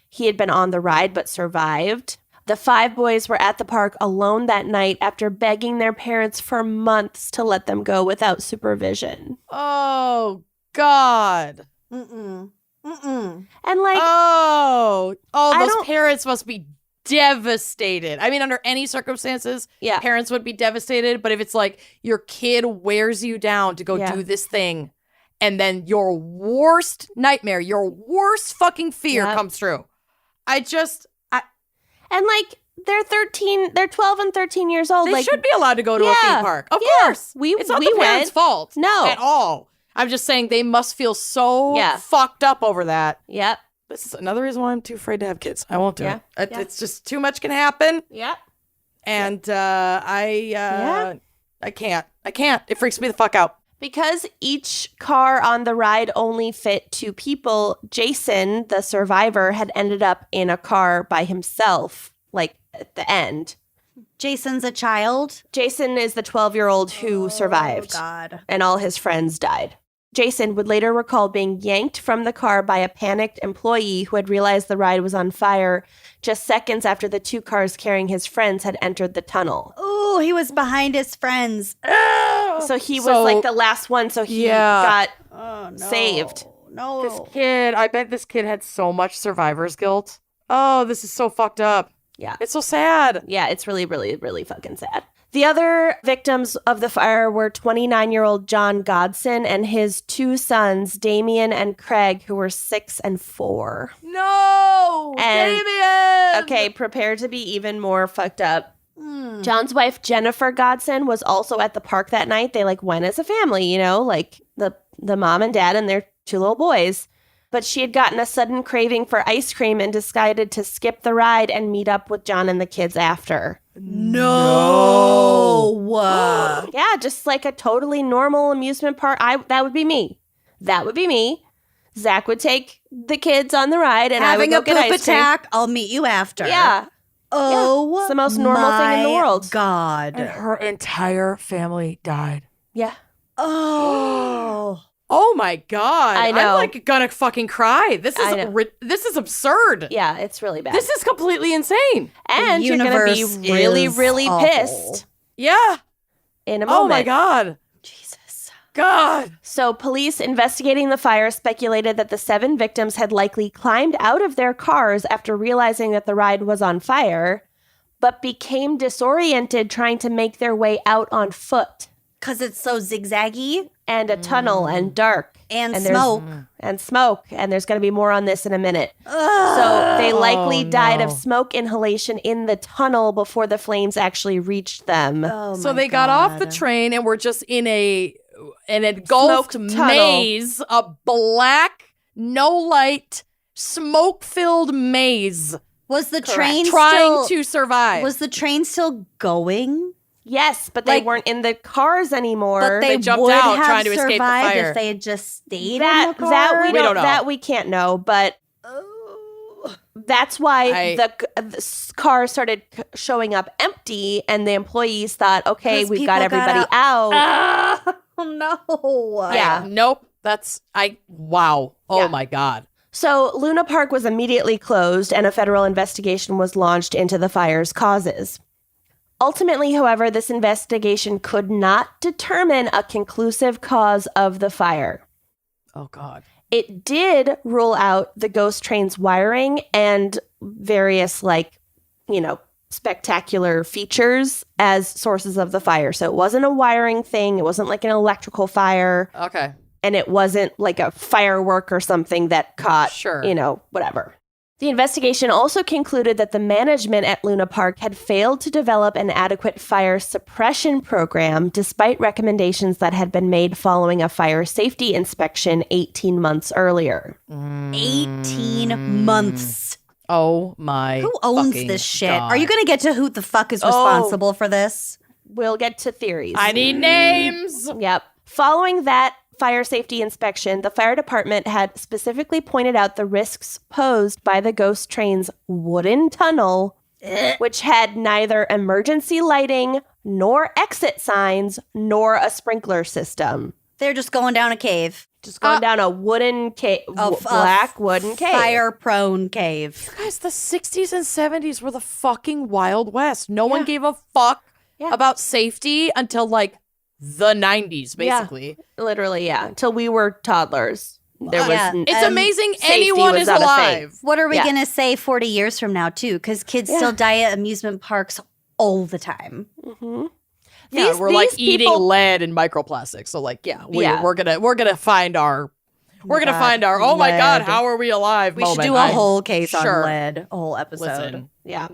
He had been on the ride but survived. The 5 boys were at the park alone that night after begging their parents for months to let them go without supervision. Oh God. Mm-mm. And like, Oh, I those don't- parents must be devastated. I mean, under any circumstances, yeah. parents would be devastated. But if it's like your kid wears you down to go Yeah. do this thing, and then your worst nightmare, your worst fucking fear Yep. comes true. And like, they're 12 and 13 years old. They like, should be allowed to go to a Yeah. theme park. Of Yeah. course. It's not we the parents' went. fault. No. At all. I'm just saying they must feel so Yeah. fucked up over that. Yep. This is another reason why I'm too afraid to have kids. I won't do Yeah. it. Yeah. It's just too much can happen. Yep. And I can't. It freaks me the fuck out. Because each car on the ride only fit 2 people, Jason, the survivor, had ended up in a car by himself, like at the end. Jason's a child. Jason is the 12-year-old who survived, Oh, God. and all his friends died. Jason would later recall being yanked from the car by a panicked employee who had realized the ride was on fire just seconds after the 2 cars carrying his friends had entered the tunnel. Oh, he was behind his friends. So he was like the last one, so he got Oh, no. saved. No. This kid, I bet this kid had so much survivor's guilt. Oh, this is so fucked up. Yeah. It's so sad. Yeah, it's really, really, really fucking sad. The other victims of the fire were 29-year-old John Godson and his 2 sons, Damien and Craig, who were 6 and 4. No! And- Damien! Okay, prepare to be even more fucked up. John's wife, Jennifer Godson, was also at the park that night. They went as a family, like the mom and dad and their 2 little boys. But she had gotten a sudden craving for ice cream and decided to skip the ride and meet up with John and the kids after. No. Yeah, just like a totally normal amusement park. That would be me. That would be me. Zach would take the kids on the ride, and Having I a would go poop get ice cream. attack. I'll meet you after. Yeah, Oh, It's the most normal thing in the my world. God. And her entire family died. yeah. Oh. Oh my God. I know. I'm gonna fucking cry. This I know. is this is absurd. Yeah, it's really bad. This is completely insane. And The you're going to be universe really, is really awful. pissed Yeah. in a moment. Oh my God. Jesus. God. So police investigating the fire speculated that the 7 victims had likely climbed out of their cars after realizing that the ride was on fire, but became disoriented trying to make their way out on foot. Because it's so zigzaggy And a tunnel and dark. and there's- smoke. And smoke. And there's going to be more on this in a minute. So they likely died of no. smoke inhalation in the tunnel before the flames actually reached them. Oh, So my they got off the God. train and were just in an engulfed Smoked tunnel. maze, a black, no light, smoke-filled maze, Was the Correct. train trying still, to survive. Was the train still going? Yes, but they Like- weren't in the cars anymore. But they jumped would out have trying to escape the survived fire. if they had just stayed that in the car. that we We don't know. that we can't know, but that's why the car started showing up empty, and the employees thought, okay, we've got everybody out. Oh, no. Yeah. Nope. Wow. Oh, Yeah. my God. So Luna Park was immediately closed, and a federal investigation was launched into the fire's causes. Ultimately, however, this investigation could not determine a conclusive cause of the fire. Oh, God. It did rule out the ghost train's wiring and various, spectacular features as sources of the fire. So it wasn't a wiring thing. It wasn't like an electrical fire. Okay. And it wasn't like a firework or something that caught, whatever. The investigation also concluded that the management at Luna Park had failed to develop an adequate fire suppression program despite recommendations that had been made following a fire safety inspection 18 months earlier. 18 months. Oh, my Who owns fucking this shit? God. Are you going to get to who the fuck is responsible for this? We'll get to theories. I need names. Yep. Following that fire safety inspection, the fire department had specifically pointed out the risks posed by the ghost train's wooden tunnel, which had neither emergency lighting, nor exit signs, nor a sprinkler system. They're just going down a cave. Just going down a wooden cave, black wooden cave. Fire-prone cave. Guys, the 60s and 70s were the fucking Wild West. No one gave a fuck about safety until the 90s, basically. Yeah, literally, yeah. Until we were toddlers. It's amazing safety anyone was is not a thing. alive. What are we going to say 40 years from now, too? Because kids still die at amusement parks all the time. Mm-hmm. Yeah, we're eating lead and microplastics. So we're gonna find our oh my God, how are we alive? We should do a whole case on lead, a whole episode. Listen, yeah,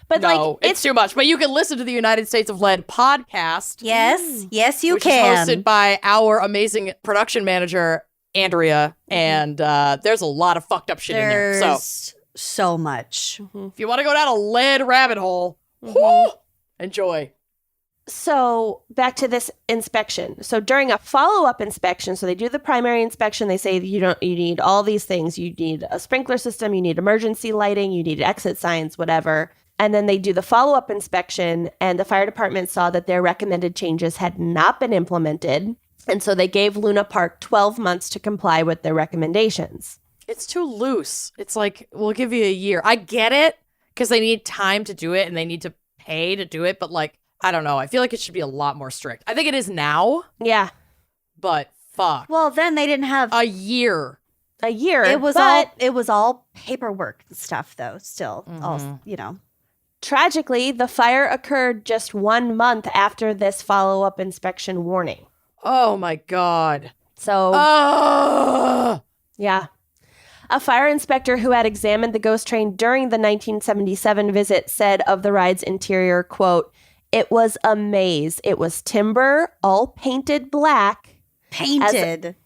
but it's too much. But you can listen to the United States of Lead podcast. Yes, you which can. is hosted by our amazing production manager Andrea, and there's a lot of fucked up shit in there. So much. If you want to go down a lead rabbit hole, enjoy. So back to this inspection. So during a follow-up inspection, so they do the primary inspection. They say you need all these things. You need a sprinkler system. You need emergency lighting. You need exit signs, whatever. And then they do the follow-up inspection, and the fire department saw that their recommended changes had not been implemented. And so they gave Luna Park 12 months to comply with their recommendations. It's too loose. It's like, we'll give you a year. I get it, because they need time to do it, and they need to pay to do it, but I don't know. I feel like it should be a lot more strict. I think it is now. Yeah. But fuck. Well, then they didn't have a year. It was all paperwork and stuff, though. Still, Tragically, the fire occurred just 1 month after this follow-up inspection warning. Oh my God. So, yeah. A fire inspector who had examined the ghost train during the 1977 visit said of the ride's interior, quote, "It was a maze. It was timber, all painted black. Painted.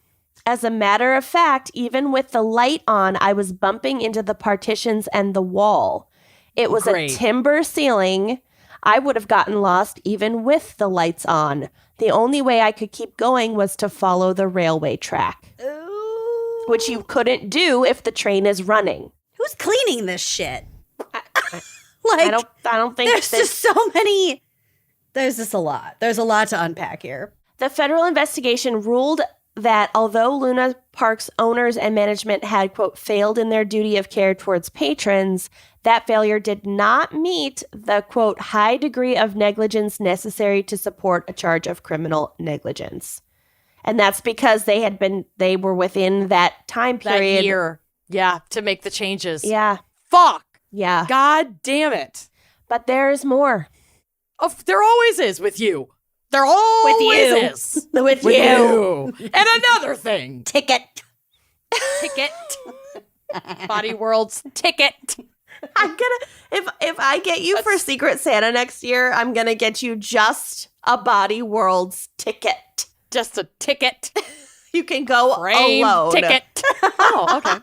As a matter of fact, even with the light on, I was bumping into the partitions and the wall. It was a timber ceiling. I would have gotten lost even with the lights on. The only way I could keep going was to follow the railway track." Ooh. Which you couldn't do if the train is running. Who's cleaning this shit? I don't think there's just so many. There's just a lot. There's a lot to unpack here. The federal investigation ruled that although Luna Park's owners and management had, quote, failed in their duty of care towards patrons, that failure did not meet the, quote, high degree of negligence necessary to support a charge of criminal negligence. And that's because they were within that time period. That year. Yeah, to make the changes. Yeah. Fuck. Yeah. God damn it. But there's more. Oh, there always is with you. There always is. With you. And another thing. Ticket. Body World's ticket. I'm gonna if I get you for Secret Santa next year, I'm gonna get you just a Body World's ticket. Just a ticket. You can go Framed alone. Ticket. Oh, okay.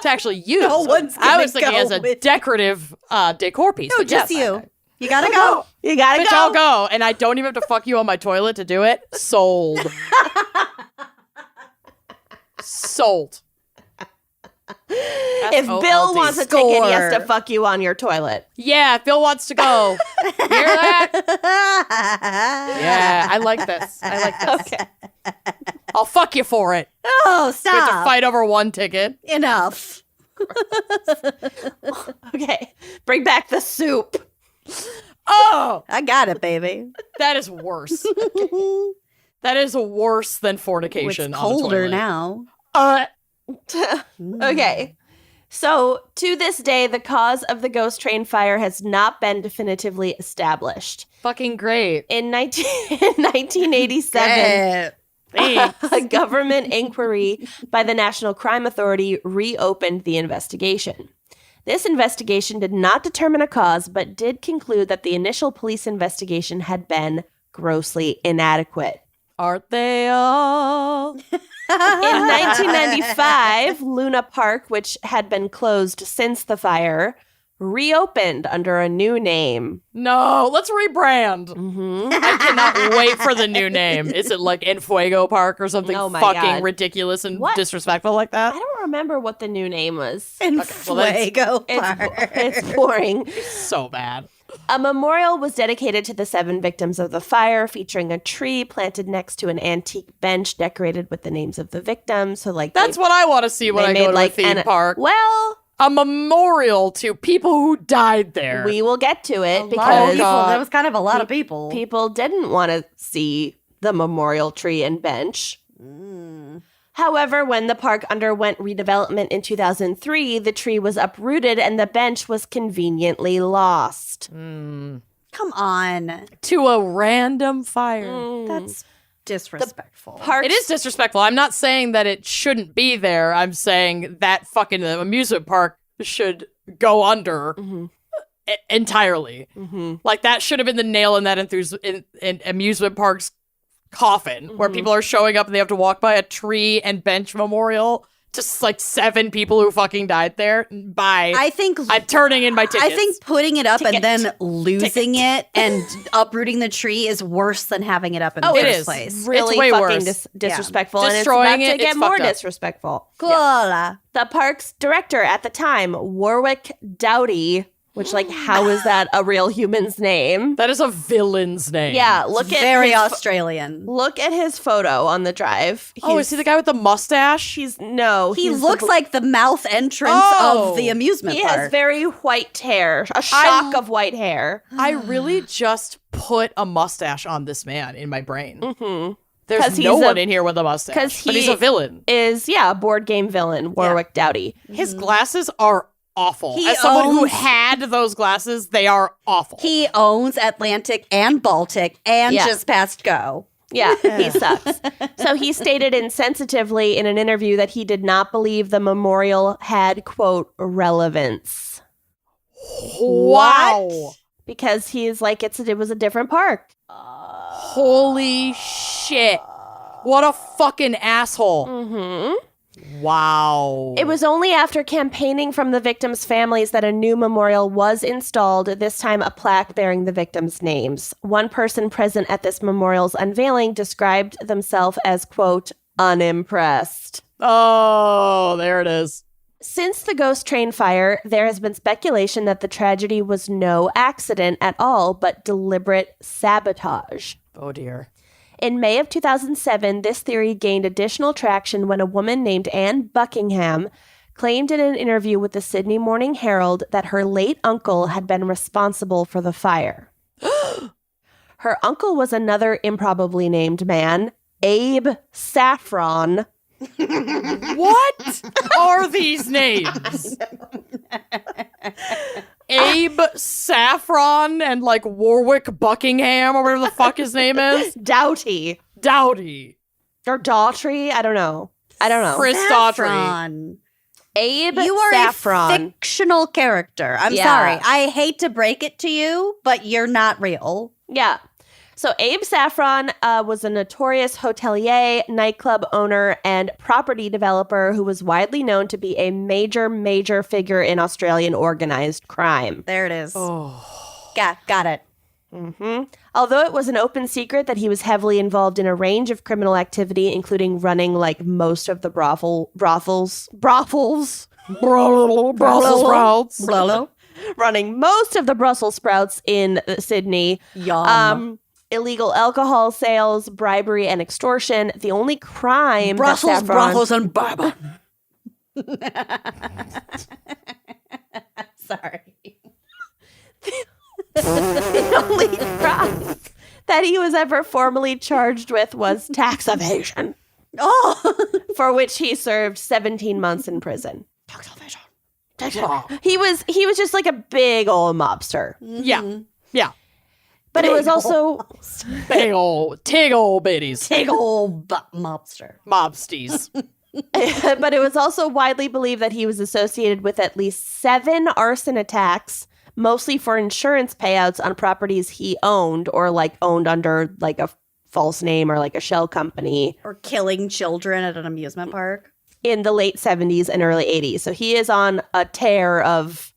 To actually use. No one's gonna I was thinking go as a decorative decor piece. No, but just yes, you. You gotta go. You gotta Bitch, go. I'll go. And I don't even have to fuck you on my toilet to do it. Sold. Sold. If Bill wants a ticket, he has to fuck you on your toilet. Yeah, Bill wants to go. Hear that? Yeah, I like this. Okay. I'll fuck you for it. Oh, We have to stop. fight over one ticket. Enough. Okay. Bring back the soup. Oh, I got it, baby. that is worse. That is worse than fornication. It's on the colder toilet. now. Okay. So, to this day, the cause of the ghost train fire has not been definitively established. Fucking great. In 1987, a government inquiry by the National Crime Authority reopened the investigation. This investigation did not determine a cause, but did conclude that the initial police investigation had been grossly inadequate. Aren't they all? In 1995, Luna Park, which had been closed since the fire, reopened under a new name. No, let's rebrand. I cannot wait for the new name. Is it like En Fuego Park or something Oh my fucking God. ridiculous and What? disrespectful like I that? don't remember what the new name was. In well, that's- Fuego Park. It's boring. So bad. A memorial was dedicated to the 7 victims of the fire, featuring a tree planted next to an antique bench decorated with the names of the victims. So, like, That's what I want to see when I go to a theme park. Well, A memorial to people who died there. we will get to it A lot of because people. God. That was kind of a lot of people. people didn't want to see the memorial tree and bench. However, when the park underwent redevelopment in 2003, the tree was uprooted and the bench was conveniently lost. Come on. To a random fire. That's disrespectful. Parks, It is disrespectful. I'm not saying that it shouldn't be there. I'm saying that fucking amusement park should go under entirely. Like that should have been the nail in that in amusement park's coffin, where people are showing up and they have to walk by a tree and bench memorial to like 7 people who fucking died there. Bye. I think I'm turning in my tickets. I think putting it up Ticket. and then losing it and uprooting the tree is worse than having it up in the it first is. place. really way fucking worse. disrespectful, Destroying and it's about it, to get it's more fucked up. disrespectful. Cool. The park's director at the time, Warwick Doughty, which, like, how is that a real human's name? that is a villain's name. Yeah, look at Very his Australian. look at his photo on the drive. Oh, is he the guy with the mustache? He He looks looks like the mouth entrance Oh. of the amusement he park. has very white hair, a shock of white hair. I really just put a mustache on this man in my brain. Mm-hmm. There's 'Cause no he's one a- in here with a mustache. 'cause But he's he- a villain. Is a board game villain, Warwick Doughty. His glasses are awful. He As someone who owns- had those glasses, they are awful. He owns Atlantic and Baltic and Yeah. just past Go. Yeah, he sucks. So he stated insensitively in an interview that he did not believe the memorial had, quote, relevance. Wow. Because he's like, it was a different park. Holy shit. What a fucking asshole. Mm-hmm. Wow. It was only after campaigning from the victims' families that a new memorial was installed, this time a plaque bearing the victims' names. One person present at this memorial's unveiling described themselves as, quote, unimpressed. Oh, there it is. Since the ghost train fire, there has been speculation that the tragedy was no accident at all, but deliberate sabotage. Oh, dear. In May of 2007, this theory gained additional traction when a woman named Anne Buckingham claimed in an interview with the Sydney Morning Herald that her late uncle had been responsible for the fire. Her uncle was another improbably named man, Abe Saffron. What are these names? Abe Saffron and like Warwick Buckingham or whatever the fuck his name is. Doughty. Doughty. Or Daughtry? I don't know. Chris Daughtry. Saffron. Abe You are Saffron. a fictional character. I'm Yeah. sorry. I hate to break it to you, but you're not real. Yeah. So Abe Saffron was a notorious hotelier, nightclub owner, and property developer who was widely known to be a major figure in Australian organized crime. There it is. Oh. Got it. Mm-hmm. Although it was an open secret that he was heavily involved in a range of criminal activity, including running like most of the brothels, Brussels sprouts. running most of the Brussels sprouts in Sydney. Yum. Illegal alcohol sales, bribery, and extortion. The only crime Brussels, that Saffron... brothels, and bourbon. Sorry. The only crime that he was ever formally charged with was tax evasion, for which he served 17 months in prison. Tax evasion. He was just like a big old mobster. Yeah. Yeah. But it was also Big old, tig old biddies. Big old mobster. Mobsties. but it was also widely believed that he was associated with at least 7 arson attacks, mostly for insurance payouts on properties he owned or like owned under like a false name or like a shell company. Or killing children at an amusement park. In the late 70s and early 80s. So he is on a tear of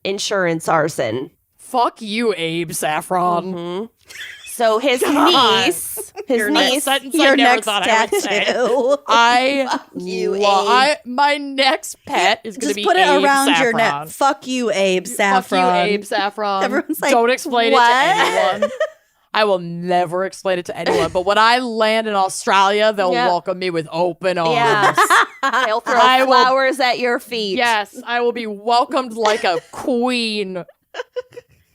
insurance arson. Fuck you, Abe Saffron. Mm-hmm. So his God. niece, Your next sentence I Your never next thought I would say. tattoo. My next pet is going to Just be put it Abe around Saffron. your neck. Fuck you, Abe Saffron. Fuck you, Abe Saffron. Everyone's like, don't explain what? it to anyone. I will never explain it to anyone. But when I land in Australia, they'll welcome me with open arms. Yes. They'll throw flowers at your feet. Yes, I will be welcomed like a queen.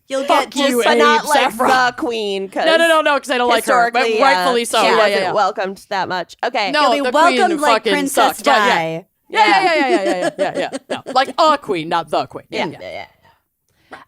You'll Fuck get you, But not Abe like Saffron. the queen. No, because I don't like her. But rightfully so. She Yeah, wasn't yeah. welcomed that much. Okay. No, You'll be the queen welcomed like fucking Princess sucked, but Di. Yeah. No, like a queen, not the queen. Yeah.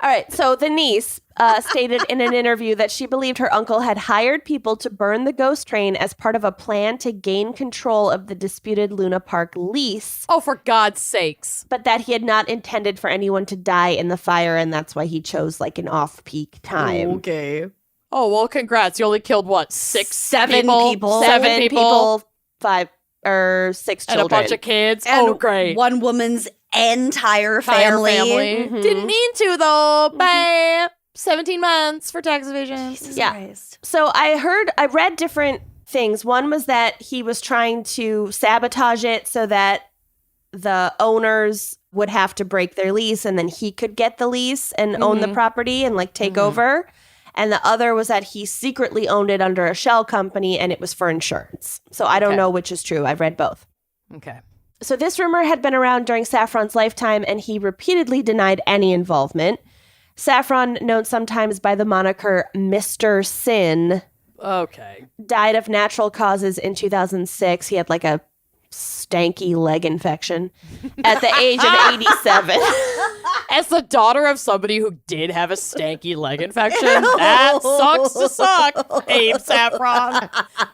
All right. So the niece stated in an interview that she believed her uncle had hired people to burn the ghost train as part of a plan to gain control of the disputed Luna Park lease, Oh, for God's sakes. but that he had not intended for anyone to die in the fire, and that's why he chose like an off-peak time. Okay. Oh, well, congrats. You only killed, what, 7 people. 7 people, 5 or 6 and children. a bunch of kids. And oh, great. one woman's entire Entire family. family. Didn't mean to, though. Bam. 17 months for tax evasion. Jesus Yeah. Christ. So I read different things. One was that he was trying to sabotage it so that the owners would have to break their lease and then he could get the lease and own the property and like take over. And the other was that he secretly owned it under a shell company and it was for insurance. So I don't Okay. know which is true. I've read both. Okay. So this rumor had been around during Saffron's lifetime and he repeatedly denied any involvement. Saffron, known sometimes by the moniker Mr. Sin, Okay. died of natural causes in 2006. He had like a stanky leg infection at the age of 87. As the daughter of somebody who did have a stanky leg infection, that sucks to suck, Abe Saffron.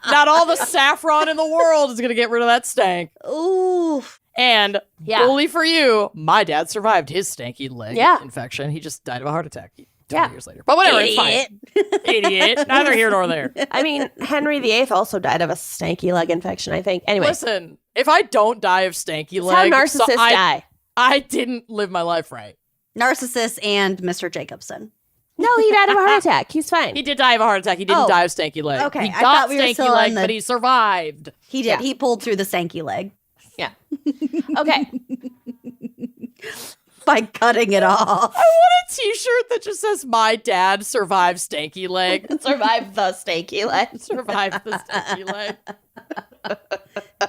Not all the saffron in the world is going to get rid of that stank. Ooh. And Yeah. bully for you, my dad survived his stanky leg Yeah. infection. He just died of a heart attack 20 Yeah. years later. But whatever, it's fine. Idiot. Neither here nor there. I mean, Henry VIII also died of a stanky leg infection, I think. Anyway, Listen, if I don't die of stanky that's how leg, narcissists die. I didn't live my life right. Narcissist and Mr. Jacobson. No, he died of a heart attack. He's fine. He did die of a heart attack. He didn't Oh. die of stanky leg. Okay, He I got thought we were stanky still leg, on the- but he survived. He did. Yeah. He pulled through the stanky leg Yeah. Okay. by cutting it off. I want a t-shirt that just says, my dad survived stanky leg. Survived the stanky leg. Survived the stanky leg.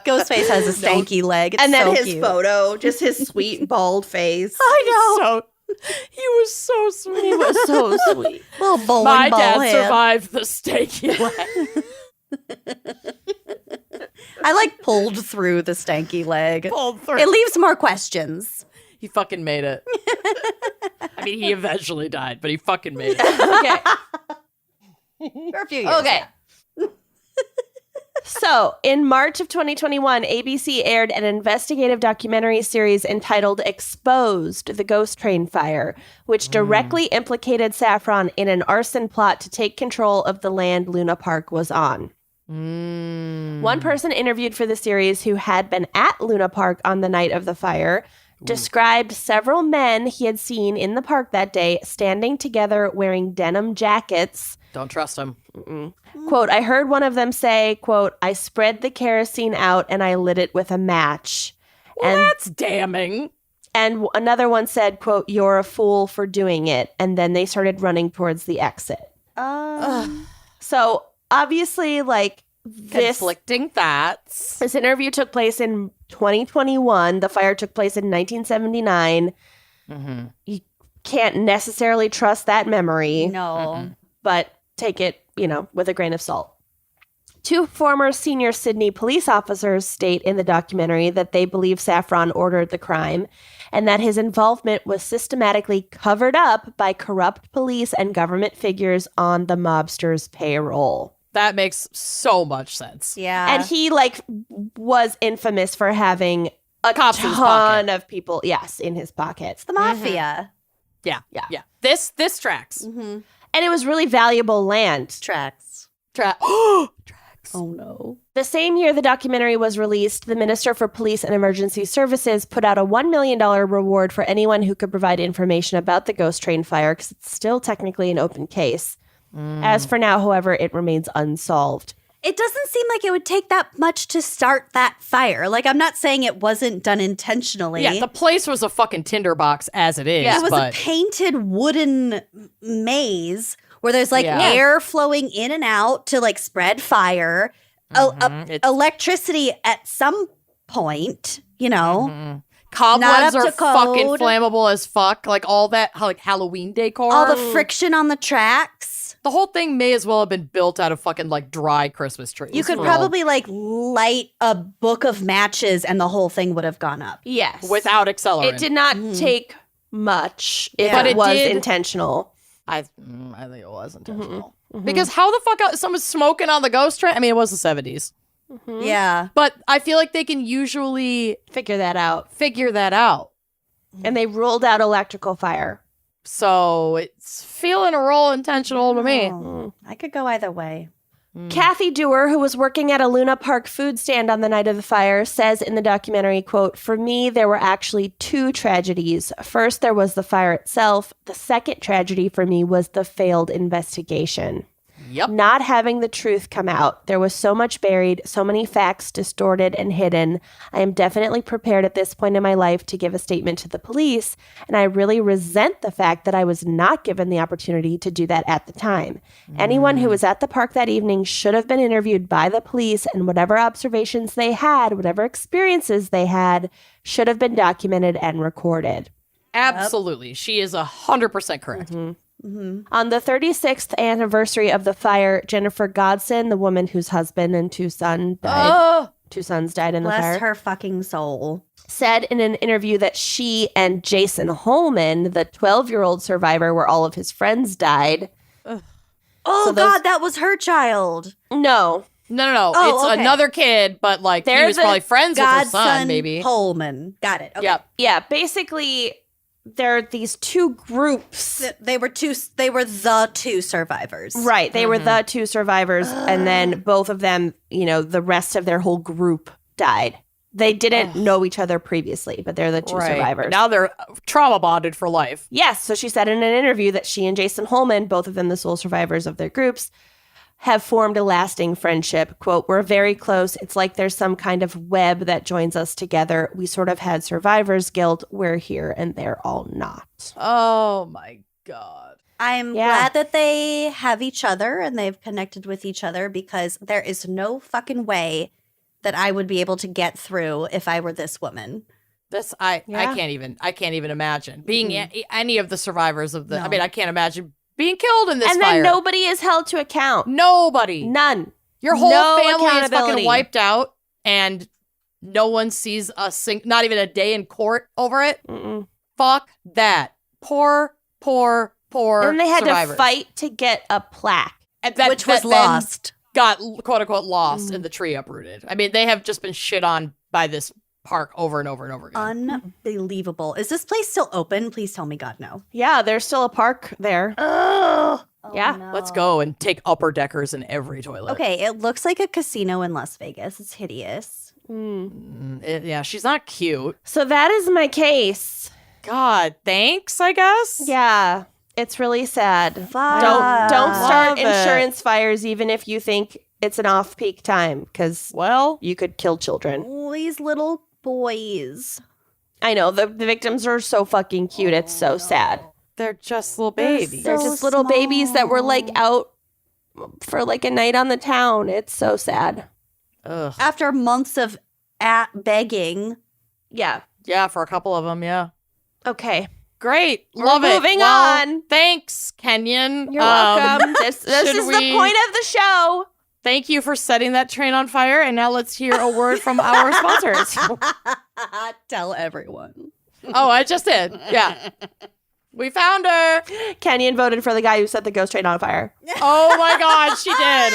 Ghostface has a stanky leg. It's And then so his cute. photo, just his sweet bald face. I know. So, he was so sweet. He was so sweet. Little bowling My ball dad head. survived the stanky leg. I like pulled through the stanky leg. Pulled through. It leaves more questions. He fucking made it. I mean, he eventually died, but he fucking made it. Okay. For a few years. Okay. So, in March of 2021, ABC aired an investigative documentary series entitled Exposed, the Ghost Train Fire, which directly implicated Saffron in an arson plot to take control of the land Luna Park was on. One person interviewed for the series who had been at Luna Park on the night of the fire described several men he had seen in the park that day standing together wearing denim jackets. Don't trust him. Quote, I heard one of them say, quote, I spread the kerosene out and I lit it with a match. Well, that's damning. And another one said, quote, you're a fool for doing it. And then they started running towards the exit. So obviously, like, Conflicting thoughts. this interview took place in 2021. The fire took place in 1979. You can't necessarily trust that memory. No. But take it, with a grain of salt. 2 former senior Sydney police officers state in the documentary that they believe Saffron ordered the crime and that his involvement was systematically covered up by corrupt police and government figures on the mobster's payroll. That makes so much sense. Yeah. And he, was infamous for having a Cops in his ton pocket. of people, in his pockets. the mafia. Yeah. This tracks. And it was really valuable land. Tracks. Tracks. Oh, no. The same year the documentary was released, the Minister for Police and Emergency Services put out a $1 million reward for anyone who could provide information about the ghost train fire, because it's still technically an open case. As for now, however, it remains unsolved. It doesn't seem like it would take that much to start that fire. Like, I'm not saying it wasn't done intentionally. Yeah, the place was a fucking tinderbox as it is. It was but a painted wooden maze where there's Yeah. air flowing in and out to spread fire. It's- Electricity at some point, Cobwebs Not up are to fucking code. flammable as fuck. Like all that, Halloween decor. all the friction on the tracks. The whole thing may as well have been built out of fucking dry Christmas trees. You could for probably light a book of matches and the whole thing would have gone up. Yes. all- without accelerant. It did not take much if But it it was did- intentional. I think it was intentional. Because how the fuck someone's smoking on the ghost train? I mean, it was the 70s. Yeah. But I feel like they can usually Figure that out. figure that out. And they ruled out electrical fire. So it's feeling a roll intentional to me. Oh, I could go either way. Kathy Dewar, who was working at a Luna Park food stand on the night of the fire, says in the documentary, quote, for me, there were actually 2 tragedies. First, there was the fire itself. The second tragedy for me was the failed investigation. Yep. Not having the truth come out. There was so much buried, so many facts distorted and hidden. I am definitely prepared at this point in my life to give a statement to the police, and I really resent the fact that I was not given the opportunity to do that at the time. Anyone who was at the park that evening should have been interviewed by the police, and whatever observations they had, whatever experiences they had, should have been documented and recorded. Absolutely. She is 100% correct. On the 36th anniversary of the fire, Jennifer Godson, the woman whose husband and 2 sons died, 2 sons died in the Bless fire, her fucking soul. said in an interview that she and Jason Holman, the 12-year-old survivor where all of his friends died. Oh, So those- God, that was her child. No. No. Oh, It's okay. another kid, but he They're was the probably friends with her Godson son, maybe. Holman. Got it. Okay. Yep. Yeah, basically, there are these 2 groups. They were the 2 survivors. Right. They were the 2 survivors. And then both of them, the rest of their whole group died. They didn't know each other previously, but they're the 2 Right. survivors. Now they're trauma bonded for life. Yes. So she said in an interview that she and Jason Holman, both of them the sole survivors of their groups, have formed a lasting friendship. Quote, we're very close. It's like there's some kind of web that joins us together. We sort of had survivor's guilt. We're here and they're all not. Oh my God. I'm Yeah. glad that they have each other and they've connected with each other because there is no fucking way that I would be able to get through if I were this woman. I Yeah. can't even imagine being any of the survivors of the. No. I mean, I can't imagine being killed in this And fire. then nobody is held to account. Nobody. None. Your whole No family is fucking accountability. wiped out, and no one sees not even a day in court over it. Mm-mm. Fuck that. Poor And they had survivors. to fight to get a plaque. And that- which was that then lost. Got quote unquote lost and the tree uprooted. I mean, they have just been shit on by this park over and over and over again. Unbelievable. Is this place still open? Please tell me God no. Yeah, there's still a park there. Oh, Yeah, no. Let's go and take upper deckers in every toilet. Okay, it looks like a casino in Las Vegas. It's hideous. Yeah, she's not cute. So that is my case. God, thanks, I guess. Yeah, it's really sad. Fuck. Don't start Love it. insurance fires even if you think it's an off-peak time, because Well, you could kill children. Oh, these little boys. I know, the victims are so fucking cute. It's so sad. they're just little babies. They're So just little babies that were like small. out for like a night on the town. It's so sad. Ugh. After months of begging. Yeah. Yeah, for a couple of them, yeah. Okay. Great. We're Love it. moving Well, on. Thanks, Kenyon. You're welcome. This should is we- the point of the show. Thank you for setting that train on fire. And now let's hear a word from our sponsors. Tell everyone. Oh, I just did. Yeah. We found her. Kenyon voted for the guy who set the ghost train on fire. Oh my God, she did.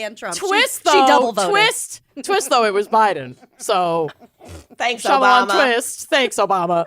And Trump. Twist, though. She double voted. Twist, though, it was Biden. So, Thanks, shovel on Obama. twist. Thanks, Obama.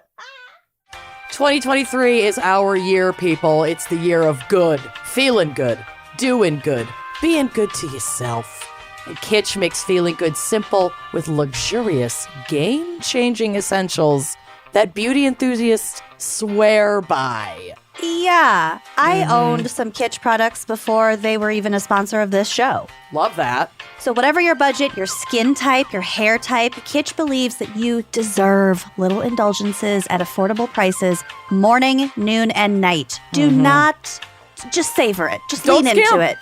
2023 is our year, people. It's the year of good, feeling good, doing good, being good to yourself. And Kitsch makes feeling good simple with luxurious, game-changing essentials that beauty enthusiasts swear by. Yeah. I owned some Kitsch products before they were even a sponsor of this show. Love that. So, whatever your budget, your skin type, your hair type, Kitsch believes that you deserve little indulgences at affordable prices morning, noon, and night. Do not just savor it, just Don't lean into skimp. it.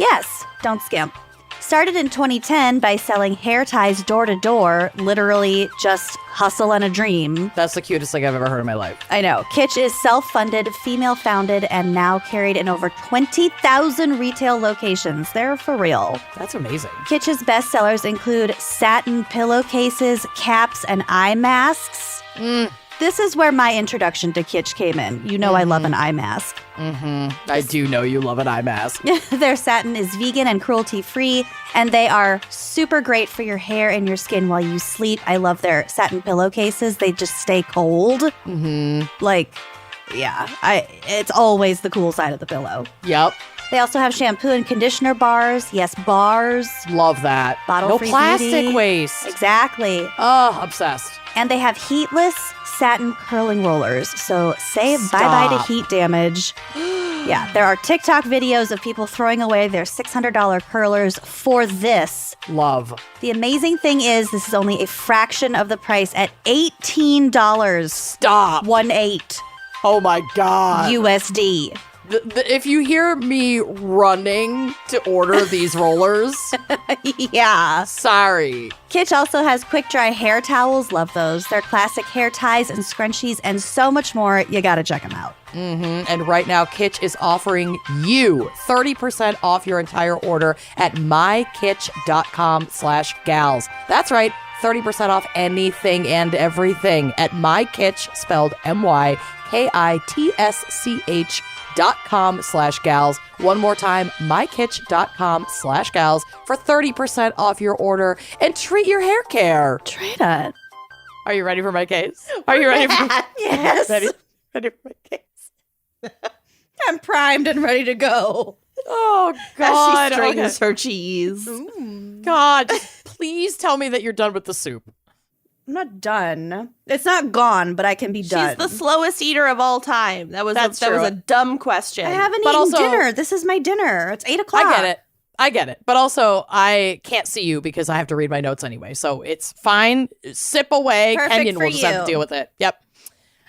Yes, don't skimp. Started in 2010 by selling hair ties door to door, literally just hustle and a dream. That's the cutest thing I've ever heard in my life. I know. Kitsch is self-funded, female-founded, and now carried in over 20,000 retail locations. They're for real. That's amazing. Kitsch's bestsellers include satin pillowcases, caps, and eye masks. This is where my introduction to Kitsch came in. You know I love an eye mask. I do know you love an eye mask. Their satin is vegan and cruelty-free, and they are super great for your hair and your skin while you sleep. I love their satin pillowcases. They just stay cold. Like, yeah, it's always the cool side of the pillow. Yep. They also have shampoo and conditioner bars. Yes, bars. Love that. Bottle-free No plastic beauty. waste. Exactly. Oh, obsessed. And they have heatless satin curling rollers. So say bye-bye to Stop. heat damage. Yeah, there are TikTok videos of people throwing away their $600 curlers for this. Love. The amazing thing is this is only a fraction of the price at $18. Stop. 1.8 Oh my God. USD. If you hear me running to order these rollers, Yeah. sorry. Kitsch also has quick dry hair towels. Love those. Their classic hair ties and scrunchies and so much more. You got to check them out. And right now, Kitsch is offering you 30% off your entire order at mykitsch.com/gals. That's right. 30% off anything and everything at mykitsch, spelled mykitsch.com/gals. One more time, mykitsch.com/gals for 30% off your order and treat your hair care. Try that. Are you ready for my case? Are you ready for Yes. ready for my case? I'm primed and ready to go. Oh As God. she strings Okay. her cheese. God, just please tell me that you're done with the soup. I'm not done. It's not gone, but I can be done. She's the slowest eater of all time. That was That's that was true. a dumb question. I haven't But eaten also- dinner. This is my dinner. It's 8 o'clock. I get it. But also, I can't see you because I have to read my notes anyway. So it's fine. Sip away. Perfect Kenyon for will just have you. to deal with it. Yep.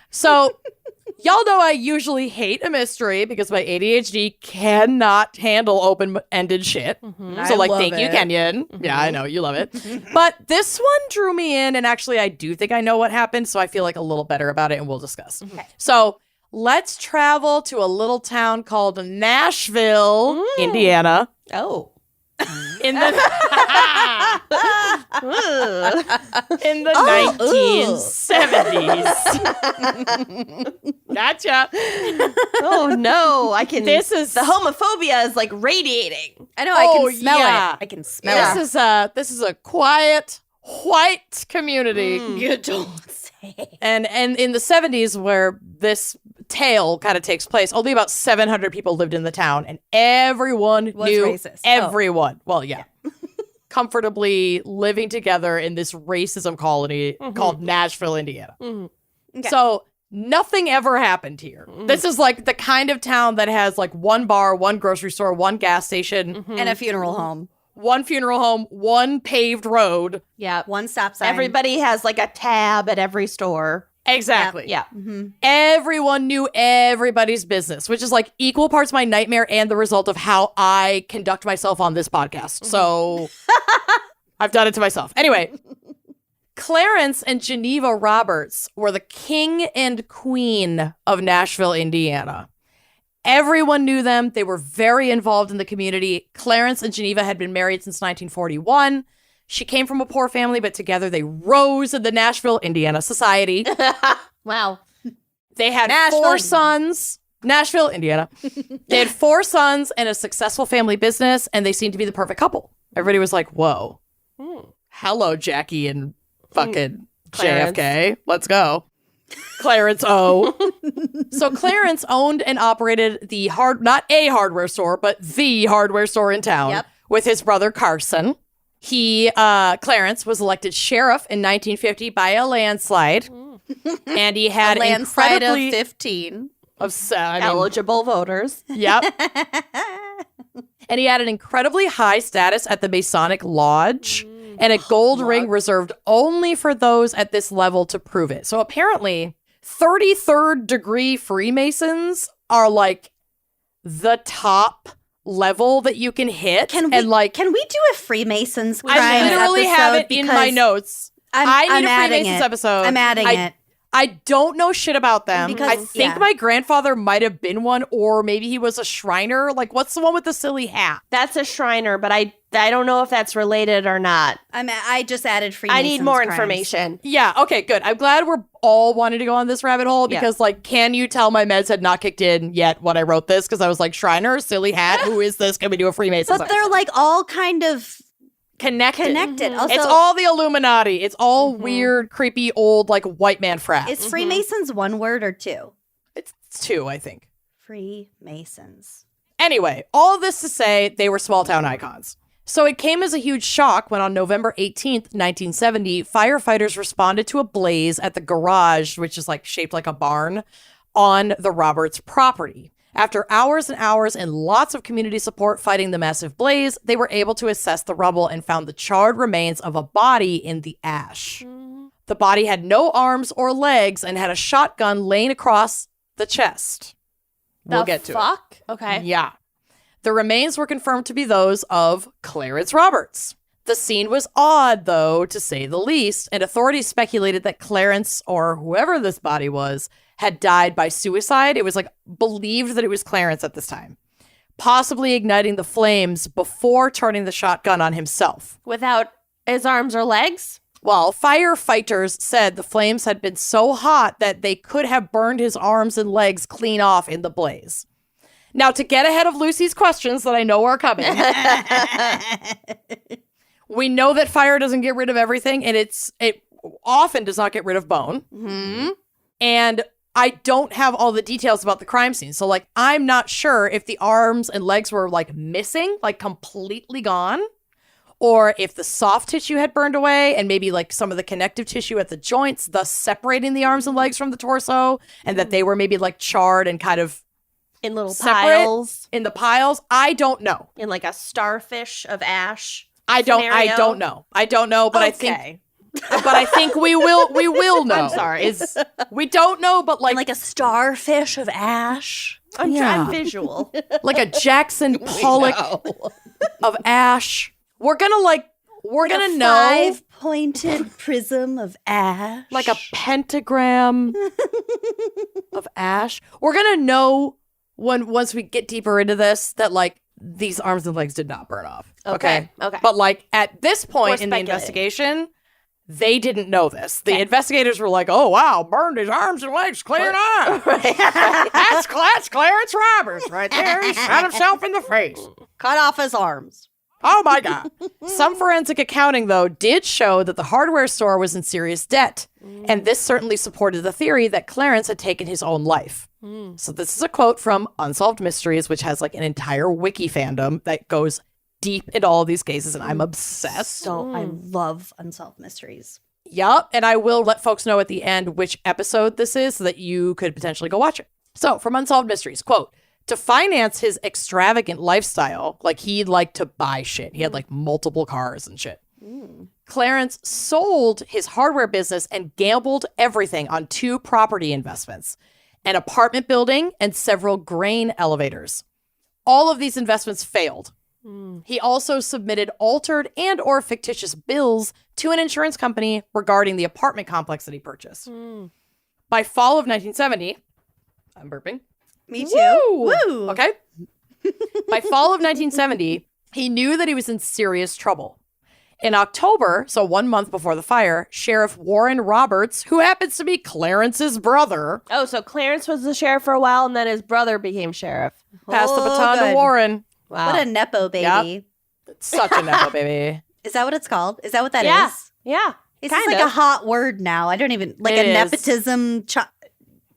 So, y'all know I usually hate a mystery because my ADHD cannot handle open-ended shit. So, I like, love thank you, it. Kenyon. Yeah, I know. You love it. But this one drew me in, and actually, I do think I know what happened, so I feel like a little better about it, and we'll discuss. So, let's travel to a little town called Nashville, Indiana. Oh. In the in the Oh, 1970s. Gotcha. Oh no. I can This is the homophobia is like radiating. I know. I Oh, can smell yeah. it. I can smell This is a quiet white community. it. You don't say. And in the 70s where this tale kind of takes place, only about 700 people lived in the town and everyone Was knew racist. Oh. everyone. Well, yeah. comfortably living together in this racism colony called Nashville, Indiana. Okay. So nothing ever happened here. This is like the kind of town that has like one bar, one grocery store, one gas station, And a funeral home. one funeral home, one paved road. Yeah. One stop sign. Everybody has like a tab at every store. Exactly. Yeah. Everyone knew everybody's business, which is like equal parts my nightmare and the result of how I conduct myself on this podcast. So I've done it to myself. Anyway, Clarence and Geneva Roberts were the king and queen of Nashville, Indiana. Everyone knew them. They were very involved in the community. Clarence and Geneva had been married since 1941. She came from a poor family, but together they rose in the Nashville, Indiana society. Wow. They had Nashville. 4 sons. Nashville, Indiana. They had 4 sons and a successful family business, and they seemed to be the perfect couple. Everybody was like, whoa. Hello, Jackie and fucking Clarence. JFK. Let's go. Clarence O. So Clarence owned and operated the not a hardware store, but the hardware store in town Yep. with his brother Carson. Clarence was elected sheriff in 1950 by a landslide. And he had A landslide of incredibly 15. Eligible voters. Yep. And he had an incredibly high status at the Masonic Lodge and a gold ring reserved only for those at this level to prove it. So apparently, 33rd degree Freemasons are like the top level that you can hit. Can and like, we do a Freemasons crimes I literally have it in my because notes. I need a adding Freemasons it. episode. I'm adding it. I don't know shit about them. Because- I think yeah. my grandfather might have been one, or maybe he was a Shriner. Like, what's the one with the silly hat? That's a Shriner, but I don't know if that's related or not. I just added Freemasons I need more crimes. information. Yeah, okay, good. I'm glad we're all wanting to go on this rabbit hole Yeah. because, like, can you tell my meds had not kicked in yet when I wrote this? Because I was like, Shriner, silly hat, who is this? Can we do a Freemasons? But they're like all kind of connected. Also, It's all the Illuminati. It's all weird, creepy, old, like, white man frat. is Freemasons one word or two? It's 2, I think. Freemasons. Anyway, all of this to say they were small town icons. So it came as a huge shock when on November 18th, 1970, firefighters responded to a blaze at the garage, which is like shaped like a barn, on the Roberts property. After hours and hours and lots of community support fighting the massive blaze, they were able to assess the rubble and found the charred remains of a body in the ash. The body had no arms or legs and had a shotgun laying across the chest. We'll get to it. Fuck? Okay. Yeah. The remains were confirmed to be those of Clarence Roberts. The scene was odd, though, to say the least, and authorities speculated that Clarence, or whoever this body was, had died by suicide. It was like believed that it was Clarence at this time, possibly igniting the flames before turning the shotgun on himself. Without his arms or legs? Well, firefighters said the flames had been so hot that they could have burned his arms and legs clean off in the blaze. Now, to get ahead of Lucy's questions that I know are coming, we know that fire doesn't get rid of everything, and it often does not get rid of bone. Mm-hmm. And I don't have all the details about the crime scene. So, like, I'm not sure if the arms and legs were, like, missing, like, completely gone, or if the soft tissue had burned away and maybe, like, some of the connective tissue at the joints, thus separating the arms and legs from the torso, and that they were maybe, like, charred and kind of In little separate piles. in the piles. I don't know. In like a starfish of ash. I don't scenario. know. I don't know, but Okay. I think we will know. I'm sorry. We don't know, but And like like a starfish of ash. I'm Yeah. visual. like a Jackson Pollock of ash. We're gonna know 5-pointed prism of ash. like a pentagram of ash. We're gonna know once we get deeper into this that like these arms and legs did not burn off. Okay. But like at this point in the speculating. investigation, they didn't know this. The investigators were like, "Oh wow, burned his arms and legs clean off. That's Clarence Roberts right there. He shot himself in the face. cut off his arms. Oh my God." Some forensic accounting, though, did show that the hardware store was in serious debt. And this certainly supported the theory that Clarence had taken his own life. So this is a quote from Unsolved Mysteries, which has like an entire wiki fandom that goes deep into all of these cases, and I'm obsessed. So I love unsolved mysteries. Yup, and I will let folks know at the end which episode this is so that you could potentially go watch it. So, from Unsolved Mysteries, quote, to finance his extravagant lifestyle, like he liked to buy shit. He had like multiple cars and shit. Clarence sold his hardware business and gambled everything on 2 property investments, an apartment building and several grain elevators. All of these investments failed. He also submitted altered and or fictitious bills to an insurance company regarding the apartment complex that he purchased. By fall of 1970, I'm burping. Me too. Woo! Okay. By fall of 1970, he knew that he was in serious trouble. In October, so 1 month before the fire, Sheriff Warren Roberts, who happens to be Clarence's brother, Oh, so Clarence was the sheriff for a while, and then his brother became sheriff. passed the Oh, baton good. to Warren. Wow. What a Nepo baby. It's such a nepo baby. Is that what it's called? Is that what that is? Yeah. It's kind like of. a hot word now. I don't even, like It a is. nepotism.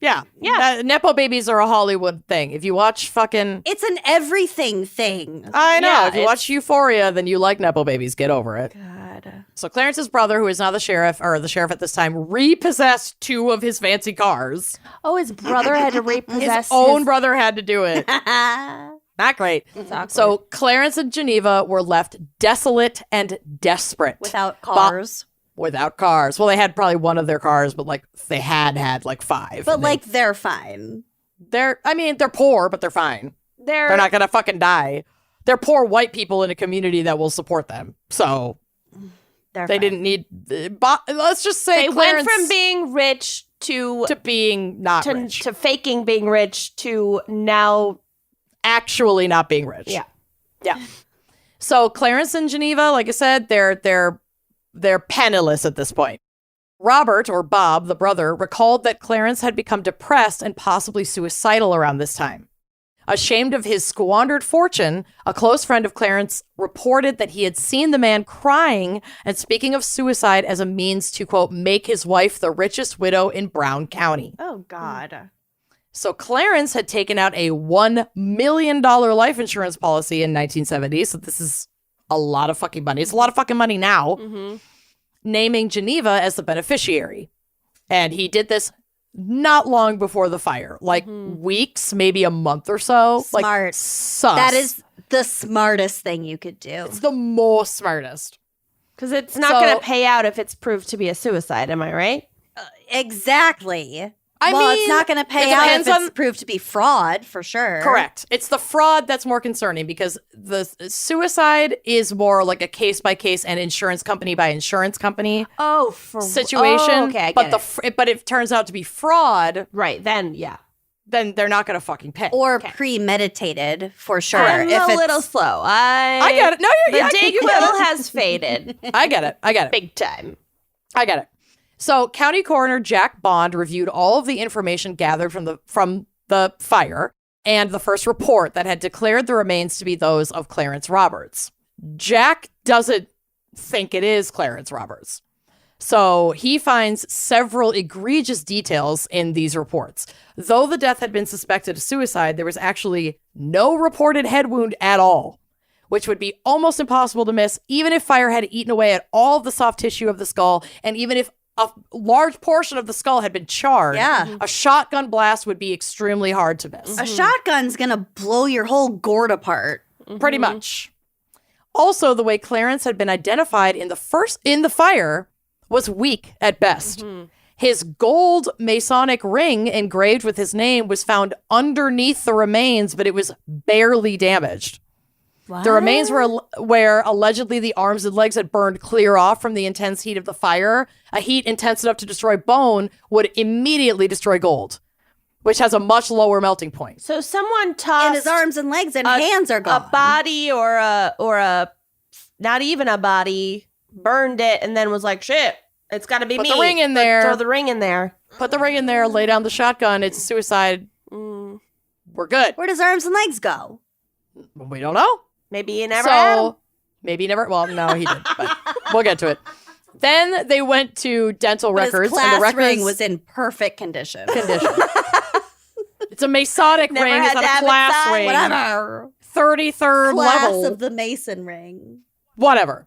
Yeah. Yeah. Nepo babies are a Hollywood thing. If you watch fucking... It's an everything thing. I know. Yeah, if you watch Euphoria, then you like Nepo babies. Get over it. God. So Clarence's brother, who is now the sheriff, or the sheriff at this time, repossessed 2 of his fancy cars. Oh, his brother had to repossess His own brother had to do it. Without Not great. awkward. So Clarence and Geneva were left desolate and desperate. cars. Without cars. Well, they had probably one of their cars, but like they had like 5. But and like they're fine. they're poor, but they're fine. They're not gonna fucking die. They're poor white people in a community that will support them. So They're they fine. didn't need. Let's just say They Clarence went from being rich to being not rich, to faking being rich to now. actually not being rich. Yeah. So Clarence and Geneva, like I said, they're penniless at this point. Robert, or Bob, the brother, recalled that Clarence had become depressed and possibly suicidal around this time. Ashamed of his squandered fortune, a close friend of Clarence reported that he had seen the man crying and speaking of suicide as a means to, quote, make his wife the richest widow in Brown County. Oh, God. So Clarence had taken out a $1 million life insurance policy in 1970. So this is a lot of fucking money. It's a lot of fucking money now. Naming Geneva as the beneficiary. And he did this not long before the fire, like weeks, maybe a month or so. Smart. Like, sus. That is the smartest thing you could do. It's the most smartest. Because it's not So- going to pay out if it's proved to be a suicide. Am I right? Exactly. I well, mean, it's not going to it pay out if depends it's on- proved to be fraud, for sure. Correct. It's the fraud that's more concerning because the suicide is more like a case by case and insurance company by insurance company Oh, situation. Oh, okay, I but get it. but if it turns out to be fraud, Right, then, yeah. then they're not going to fucking pay. Or premeditated, for sure. I'm If a it's- little slow. I get it. No, The you dig get will it. has faded I get it. big time. I get it. So, County Coroner Jack Bond reviewed all of the information gathered from the fire and the first report that had declared the remains to be those of Clarence Roberts. Jack doesn't think it is Clarence Roberts. So, he finds several egregious details in these reports. Though the death had been suspected of suicide, there was actually no reported head wound at all, which would be almost impossible to miss, even if fire had eaten away at all of the soft tissue of the skull, and even if a large portion of the skull had been charred. Yeah. A shotgun blast would be extremely hard to miss. A shotgun's going to blow your whole gourd apart. Pretty much. Also, the way Clarence had been identified in the fire was weak at best. His gold Masonic ring engraved with his name was found underneath the remains, but it was barely damaged. The remains were where allegedly the arms and legs had burned clear off from the intense heat of the fire. A heat intense enough to destroy bone would immediately destroy gold, which has a much lower melting point. So someone tossed And his arms and legs and hands are gone. a body or a not even a body, burned it, and then was like, shit, it's got to be Put me. the ring in there. Throw the ring in there. Put the ring in there, lay down the shotgun. It's a suicide. We're good. Where does arms and legs go? We don't know. Maybe you never had 'em. Maybe never. Well, no, he did. But we'll get to it. Then they went to dental But records, his and the class records ring was in perfect condition. It's a Masonic Never ring. It's had not to a have it class signed. ring. Whatever. 33rd Class level. of the Mason ring. Whatever.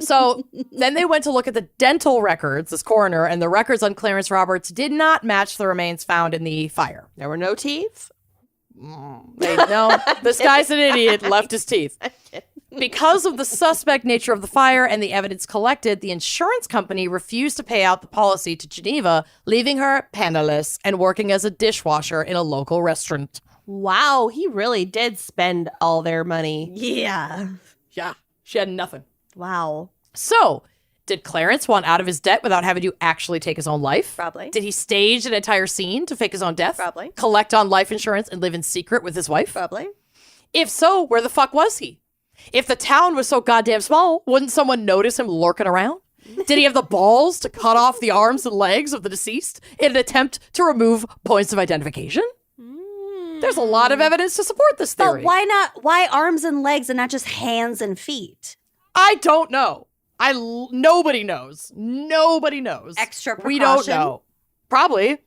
So then they went to look at the dental records, this coroner, and the records on Clarence Roberts did not match the remains found in the fire. There were no teeth. No, this guy's an idiot, left his teeth. Because of the suspect nature of the fire and the evidence collected, the insurance company refused to pay out the policy to Geneva, leaving her penniless and working as a dishwasher in a local restaurant. Wow, he really did spend all their money. Yeah. Yeah, she had nothing. Wow. So, did Clarence want out of his debt without having to actually take his own life? Probably. Did he stage an entire scene to fake his own death? Probably. Collect on life insurance and live in secret with his wife? Probably. If so, where the fuck was he? If the town was so goddamn small, wouldn't someone notice him lurking around? Did he have the balls to cut off the arms and legs of the deceased in an attempt to remove points of identification? There's a lot of evidence to support this theory. But why not? Why arms and legs and not just hands and feet? I don't know. Nobody knows. Nobody knows. Extra We don't precaution? know. Probably.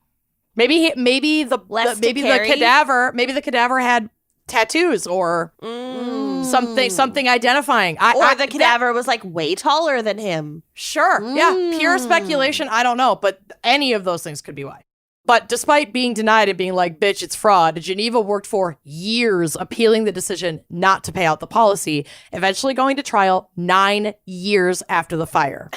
Maybe the Less to maybe the carry? cadaver had tattoos or something identifying. The cadaver was like way taller than him. Sure. Yeah. Pure speculation. I don't know. But any of those things could be why. But despite being denied and being like, bitch, it's fraud, Geneva worked for years appealing the decision not to pay out the policy, eventually going to trial 9 years after the fire.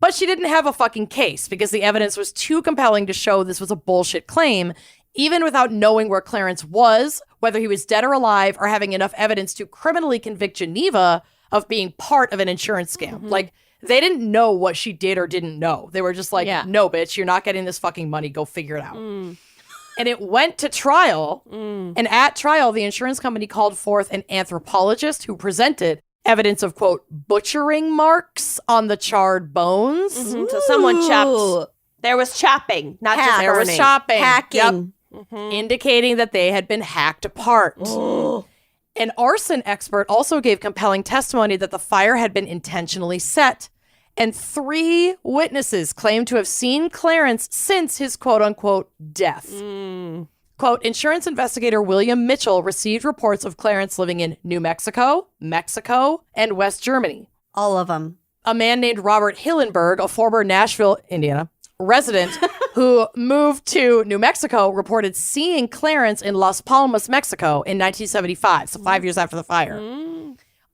But she didn't have a fucking case because the evidence was too compelling to show this was a bullshit claim, even without knowing where Clarence was, whether he was dead or alive, or having enough evidence to criminally convict Geneva of being part of an insurance scam. Like, they didn't know what she did or didn't know. They were just like, no, bitch, you're not getting this fucking money. Go figure it out. And it went to trial. And at trial, the insurance company called forth an anthropologist who presented evidence of, quote, butchering marks on the charred bones. So someone chopped. There was chopping, not just There was burning. chopping. Hacking. Indicating that they had been hacked apart. An arson expert also gave compelling testimony that the fire had been intentionally set. And 3 witnesses claimed to have seen Clarence since his quote-unquote death. Quote, insurance investigator William Mitchell received reports of Clarence living in New Mexico, Mexico, and West Germany. All of them. A man named Robert Hillenberg, a former Nashville, Indiana resident who moved to New Mexico, reported seeing Clarence in Las Palmas, Mexico in 1975, so 5 years after the fire.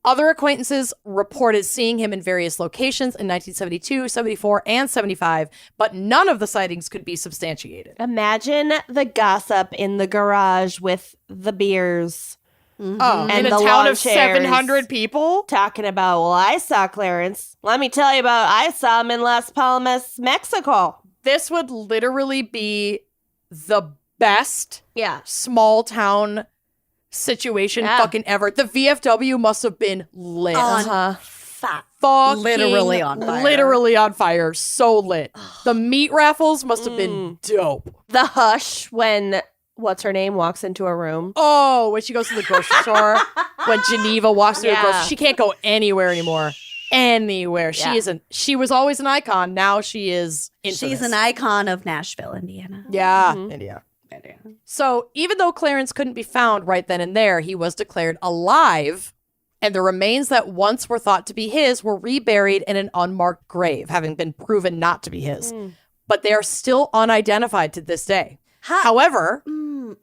Other acquaintances reported seeing him in various locations in 1972, 74, and 75, but none of the sightings could be substantiated. Imagine the gossip in the garage with the beers. Oh, And in a the town lawn of chairs. 700 people? Talking about, well, I saw Clarence. Let me tell you about, I saw him in Las Palmas, Mexico. This would literally be the best Yeah. small town situation fucking ever. The VFW must have been lit. Fucking Literally on fire. Literally on fire. So lit. The meat raffles must have been dope. The hush when, what's her name, walks into a room. Oh, when she goes to the grocery store, when Geneva walks through the Yeah. grocery, she can't go anywhere anymore. Anywhere. Yeah. She was always an icon. Now she is infamous. She's an icon of Nashville, Indiana. Yeah. India. So even though Clarence couldn't be found right then and there, he was declared alive, and the remains that once were thought to be his were reburied in an unmarked grave, having been proven not to be his. But they are still unidentified to this day. However,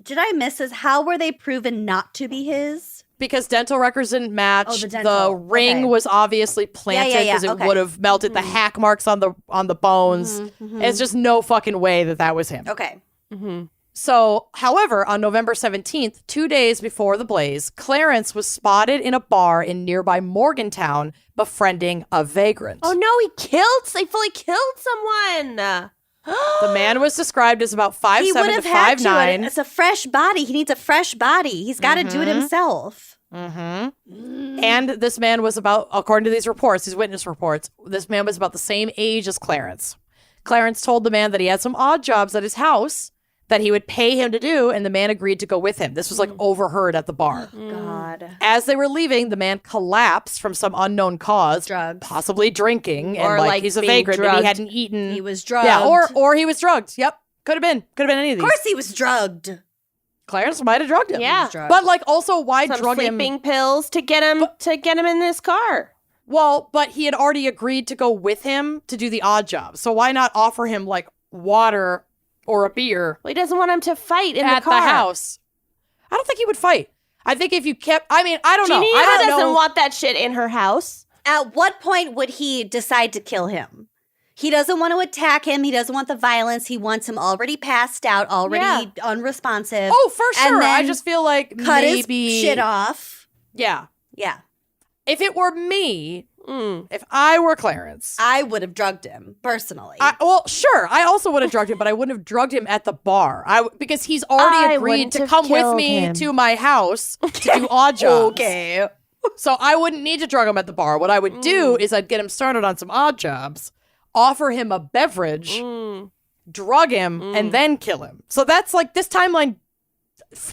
Did I miss this? How were they proven not to be his? because dental records didn't match, Oh, the dental. ring Okay. was obviously planted yeah, because it okay. would have melted the hack marks on the bones. It's just no fucking way that was him. Okay. So, however, on November 17th, 2 days before the blaze, Clarence was spotted in a bar in nearby Morgantown befriending a vagrant. Oh no, they fully killed someone. The man was described as about 5'7" He would to have had to. 5'9". It's a fresh body. He needs a fresh body. He's got to do it himself. And this man was about, according to these reports, these witness reports, this man was about the same age as Clarence. Clarence told the man that he had some odd jobs at his house that he would pay him to do, and the man agreed to go with him. This was like overheard at the bar. God. As they were leaving, the man collapsed from some unknown cause, Drugs. possibly drinking, and Or, like like, he's a being vagrant, maybe he drugged. hadn't eaten. He was drugged. Yeah, or he was drugged. Yep, could have been any of these. Of course he was drugged. Clarence might have drugged him. Yeah. But like also why Some drug him? sleeping pills to get him in this car. Well, but he had already agreed to go with him to do the odd job. So why not offer him like water or a beer Well, he doesn't want him to fight in at the car. the house? I don't think he would fight. I think if you kept, I mean, I don't know. I Geneva don't doesn't know. want that shit in her house. At what point would he decide to kill him? He doesn't want to attack him. He doesn't want the violence. He wants him already passed out, already unresponsive. Oh, for And sure. I then just feel like cut maybe his shit off. Yeah. Yeah. If it were me, if I were Clarence, I would have drugged him, personally. well, sure. I also would have drugged him, but I wouldn't have drugged him at the bar. Because he's already I agreed wouldn't to have come with killed me him. to my house to do odd jobs. Okay. So I wouldn't need to drug him at the bar. What I would do is I'd get him started on some odd jobs, offer him a beverage, drug him, and then kill him. So that's like this timeline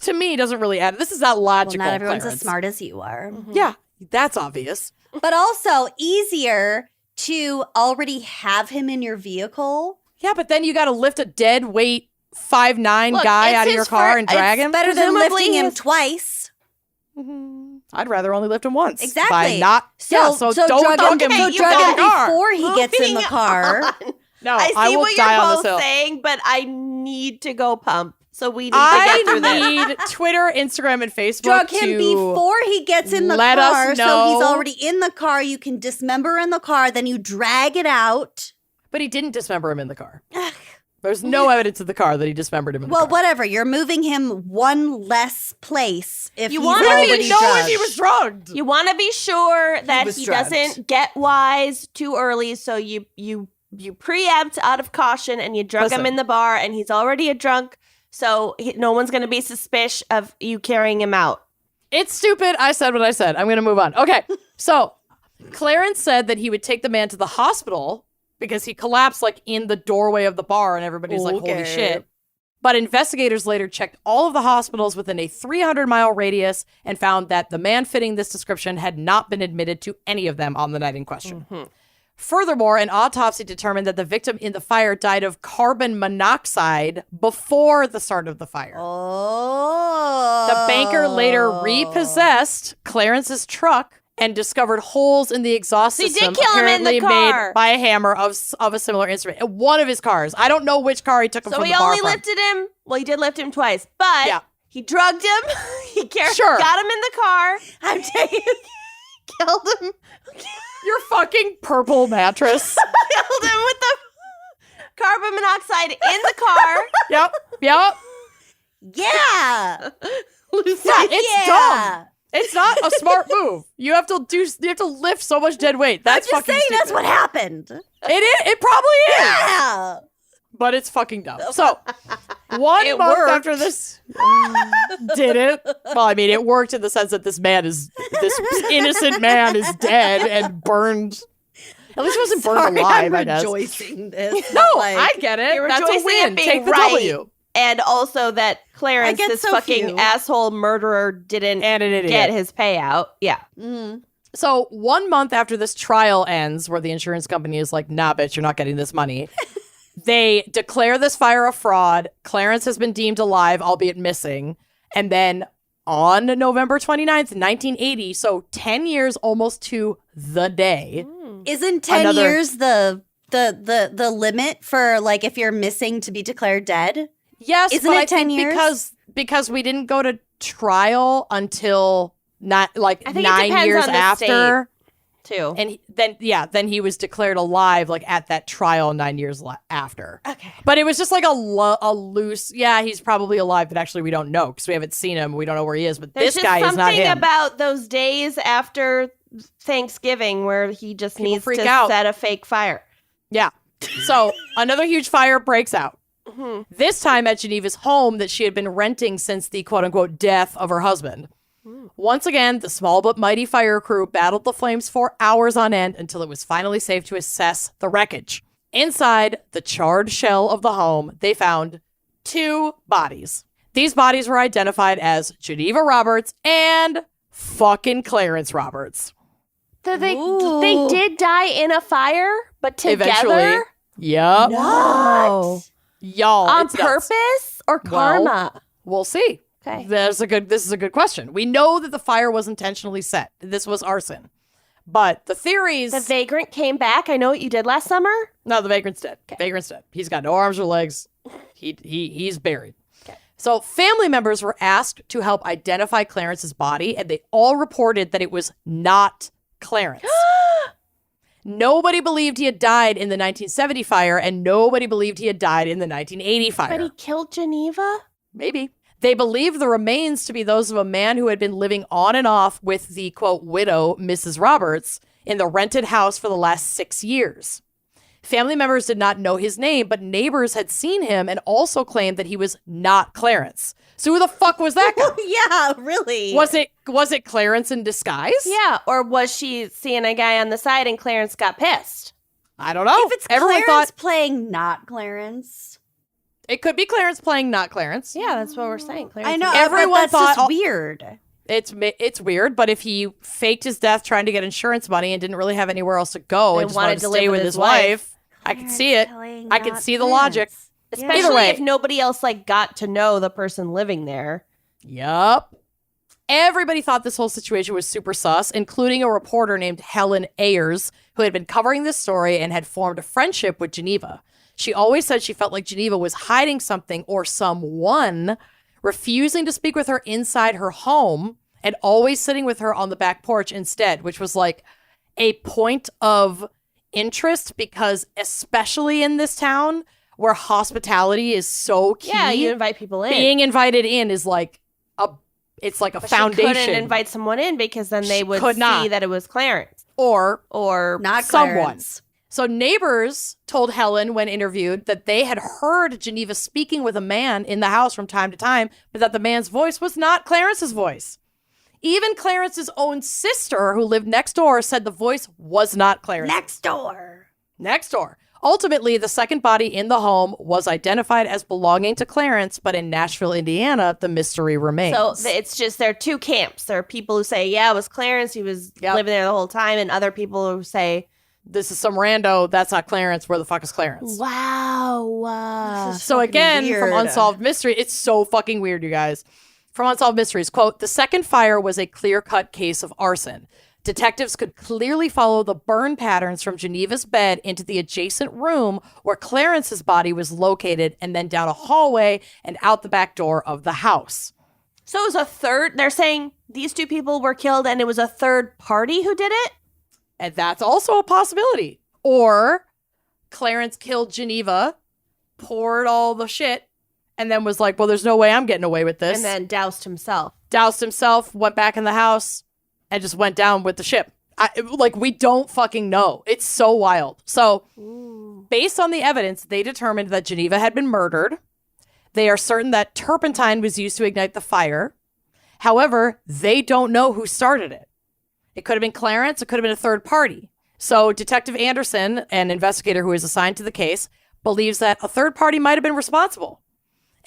to me doesn't really add. This is not Well, logical. not everyone's Clarence. as smart as you are. Yeah, that's obvious. But also easier to already have him in your vehicle. Yeah, but then you got to lift a dead weight 5'9" Look, guy it's out of his your car fir- and drag It's him. better than Presumably lifting him his- twice. I'd rather only lift him once. Exactly. By not. So don't drug him. So you drug him got- before he gets in the Moving car. on. No, I I see will what die you're on both this hill. saying, but I need to go pump. So we need to get through this. I need Twitter, Instagram, and Facebook Drug him to before he gets in the let us car. So know. he's already in the car. You can dismember in the car. Then you drag it out. But he didn't dismember him in the car. There's no evidence in the car that he dismembered him in the Well, car. whatever. You're moving him one less place if You he's wanna We don't already even know drugged. if he was drugged. You want to be sure that was he drugged. doesn't get wise too early, so you preempt out of caution and you drug Listen. him in the bar, and he's already a drunk, so no one's going to be suspicious of you carrying him out. It's stupid. I said what I said. I'm going to move on. Okay. So Clarence said that he would take the man to the hospital because he collapsed like in the doorway of the bar and everybody's like, holy shit. But investigators later checked all of the hospitals within a 300-mile radius and found that the man fitting this description had not been admitted to any of them on the night in question. Furthermore, an autopsy determined that the victim in the fire died of carbon monoxide before the start of the fire. Oh. The banker later repossessed Clarence's truck and discovered holes in the exhaust So he did system kill him in the apparently car. made by a hammer of a similar instrument. In one of his cars. I don't know which car he took him So from he the bar only from. lifted him. Well, he did lift him twice, but Yeah. he drugged him. He Sure. got him in the car. I'm taking. Killed him. Your fucking purple mattress. Killed him with the carbon monoxide in the car. Yep. Yeah. Yeah, it's dumb. It's not a smart move. You have to lift so much dead weight. That's I'm just fucking saying stupid. that's what happened. It is. It probably is. Yeah. But it's fucking dumb. So, 1 It month worked. after this, did it? Well, I mean, it worked in the sense that this innocent man is dead and burned. At least he wasn't burned alive, I guess. rejoicing this. No, like, I get it. You're That's a rejoicing at win. being Take the right. W. And also that Clarence, I get this so fucking few. asshole murderer, didn't And an idiot. get his payout. Yeah. So 1 month after this trial ends, where the insurance company is like, nah, bitch, you're not getting this money, they declare this fire a fraud. Clarence has been deemed alive, albeit missing. And then on November 29th, 1980, so 10 years almost to the day. Isn't 10 Another- years the limit for like if you're missing to be declared dead? Yes, Isn't but it I 10 think years? because we didn't go to trial until not like I think it 9 depends years on the after. Too. And then he was declared alive like at that trial 9 years after. Okay. But it was just like a loose, yeah, he's probably alive, but actually we don't know because we haven't seen him. We don't know where he is. But There's this guy just is not something him. about those days after Thanksgiving where he just People needs freak to out. set a fake fire. Yeah. So another huge fire breaks out. This time at Geneva's home that she had been renting since the quote unquote death of her husband. Once again, the small but mighty fire crew battled the flames for hours on end until it was finally safe to assess the wreckage. Inside the charred shell of the home, they found 2 bodies. These bodies were identified as Geneva Roberts and fucking Clarence Roberts. They Ooh. did die in a fire, but together? Eventually. Yup. What? Y'all. On it's nuts. purpose or Well, karma? We'll see. Okay. This is a good question. We know that the fire was intentionally set. This was arson. But the theories... The vagrant came back. I know what you did last summer. No, the vagrant's dead. Okay. Vagrant's dead. He's got no arms or legs. He's buried. Okay. So family members were asked to help identify Clarence's body, and they all reported that it was not Clarence. Nobody believed he had died in the 1970 fire, and nobody believed he had died in the 1980 fire. But he killed Geneva? Maybe. They believed the remains to be those of a man who had been living on and off with the, quote, widow, Mrs. Roberts, in the rented house for the last 6 years. Family members did not know his name, but neighbors had seen him and also claimed that he was not Clarence. So who the fuck was that guy? Yeah, really. Was it Clarence in disguise? Yeah. Or was she seeing a guy on the side and Clarence got pissed? I don't know. If it's Everyone Clarence thought playing not Clarence. it could be Clarence playing not Clarence. Yeah, that's what we're saying. Clarence I know. Everyone but that's thought- just weird. It's weird, but if he faked his death trying to get insurance money and didn't really have anywhere else to go And and just wanted wanted to to stay live with with his his wife. wife, I can see it. I can see the logic. Especially Either way. if nobody else got to know the person living there. Yup. Everybody thought this whole situation was super sus, including a reporter named Helen Ayers, who had been covering this story and had formed a friendship with Geneva. She always said she felt like Geneva was hiding something or someone, refusing to speak with her inside her home and always sitting with her on the back porch instead, which was like a point of interest because especially in this town where hospitality is so key, Yeah, you invite people in. being invited in is like it's like a But foundation. She couldn't invite someone in because then they She would could see not. that it was Clarence. or Not someone. Clarence. So neighbors told Helen when interviewed that they had heard Geneva speaking with a man in the house from time to time, but that the man's voice was not Clarence's voice. Even Clarence's own sister, who lived next door, said the voice was not Clarence. Next door. Next door. Ultimately, the second body in the home was identified as belonging to Clarence, but in Nashville, Indiana, the mystery remains. So it's just there are two camps. There are people who say, yeah, it was Clarence. He was Yep. living there the whole time. And other people who say, This is some rando. That's not Clarence. Where the fuck is Clarence? wow. This is So fucking again, from weird. Unsolved Mystery, it's so fucking weird, you guys. From Unsolved Mysteries, quote, the second fire was a clear-cut case of arson. Detectives could clearly follow the burn patterns from Geneva's bed into the adjacent room where Clarence's body was located and then down a hallway and out the back door of the house. So it was a third. They're saying these two people were killed and it was a third party who did it? And that's also a possibility. Or Clarence killed Geneva, poured all the shit, and then was like, well, there's no way I'm getting away with this. And then doused himself. Doused himself, went back in the house, and just went down with the ship. We don't fucking know. It's so wild. So, based on the evidence, they determined that Geneva had been murdered. They are certain that turpentine was used to ignite the fire. However, they don't know who started it. It could have been Clarence. It could have been a third party. So, Detective Anderson, an investigator who is assigned to the case, believes that a third party might have been responsible.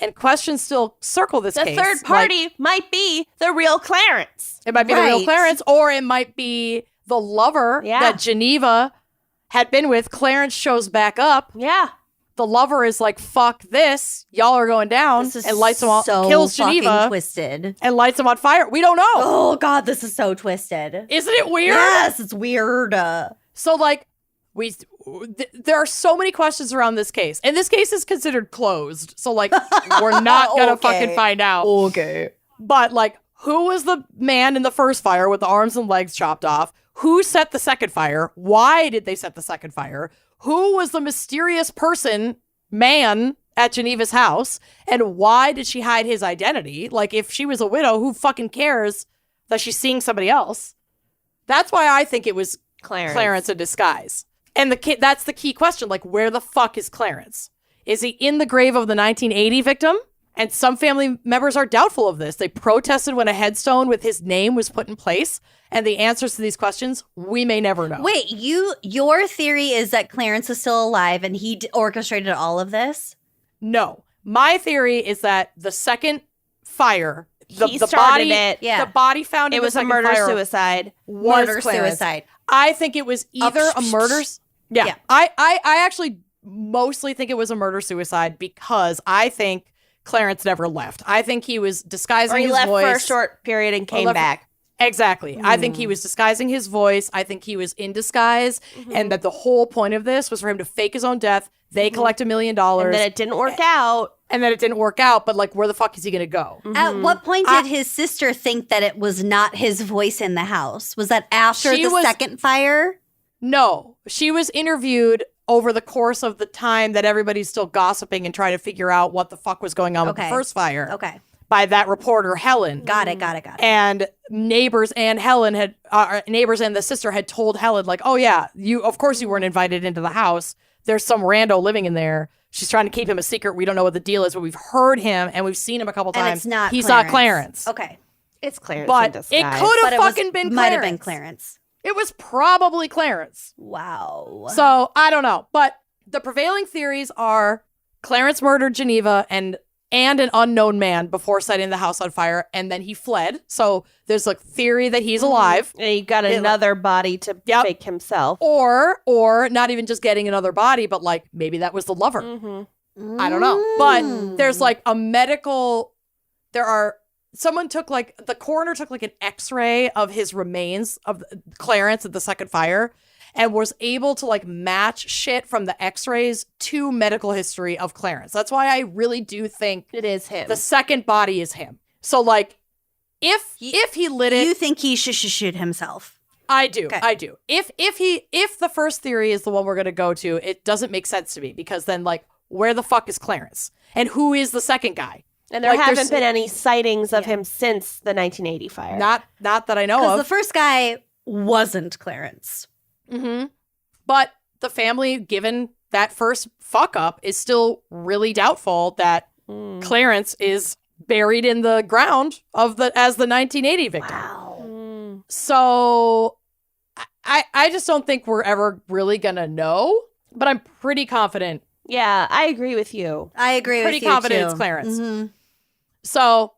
And questions still circle this The case. third party might be the real Clarence. It might be the real Right. Clarence, or it might be the lover Yeah. that Geneva had been with. Clarence shows back up. Yeah. The lover is like, fuck this. Y'all are going down. This is And lights him on, so kills fucking Geneva, twisted. and lights him on fire. We don't know. Oh God, this is so twisted. Isn't it weird? Yes, it's weird. So, like, there are so many questions around this case. And this case is considered closed. So, like, we're not going to Okay. fucking find out. Okay. But, like, who was the man in the first fire with the arms and legs chopped off? Who set the second fire? Why did they set the second fire? Who was the mysterious man at Geneva's house? And why did she hide his identity? Like, if she was a widow, who fucking cares that she's seeing somebody else? That's why I think it was Clarence in disguise. And that's the key question. Like, where the fuck is Clarence? Is he in the grave of the 1980 victim? And some family members are doubtful of this. They protested when a headstone with his name was put in place. And the answers to these questions, we may never know. Wait, your theory is that Clarence is still alive and he orchestrated all of this? No. My theory is that the second fire, He the started body, it. Yeah. the body found in It the was a second murder fire suicide. was Murder Clarence. suicide. I think it was either a murder. Yeah. Yeah. I actually mostly think it was a murder suicide because I think Clarence never left. I think he was disguising Or he his left voice for a short period and came left- back. Exactly. I think he was disguising his voice. I think he was in disguise, and that the whole point of this was for him to fake his own death. They collect $1 million, And then it didn't work out. But like, where the fuck is he gonna go? At what point did his sister think that it was not his voice in the house? Was that after She the was- second fire? No, she was interviewed over the course of the time that everybody's still gossiping and trying to figure out what the fuck was going on with the Okay. first fire. Okay. By that reporter Helen. Got it. And neighbors and Helen had neighbors and the sister had told Helen, like, oh yeah, of course you weren't invited into the house. There's some rando living in there. She's trying to keep him a secret. We don't know what the deal is, but we've heard him and we've seen him a couple And times. it's not He's Clarence. not Clarence. Okay. It's Clarence in But it disguise. could But have it fucking been Clarence. might have been Clarence. It was probably Clarence. Wow. So I don't know. But the prevailing theories are Clarence murdered Geneva and an unknown man before setting the house on fire, and then he fled. So there's a theory that he's alive. And he got another body to Yep. fake himself. Or not even just getting another body, but like maybe that was the lover. I don't know. But there's like a medical, someone took like, the coroner took like an x-ray of his remains of Clarence at the second fire and was able to like match shit from the x-rays to medical history of Clarence. That's why I really do think It is him. the second body is him. So like, if he lit it, You think he should shoot himself? I do. Okay. I do. If the first theory is the one we're going to go to, it doesn't make sense to me because then like, where the fuck is Clarence? And who is the second guy? and there like, haven't there's- been any sightings of him since the 1980 fire. Not that I know Because of. the first guy wasn't Clarence. Mm-hmm. But the family, given that first fuck up, is still really doubtful that Clarence is buried in the ground as the 1980 victim. Wow. So I just don't think we're ever really gonna know. But I'm pretty confident. Yeah, I agree with you. I agree Pretty with you, confident too. it's Clarence. Mhm. So,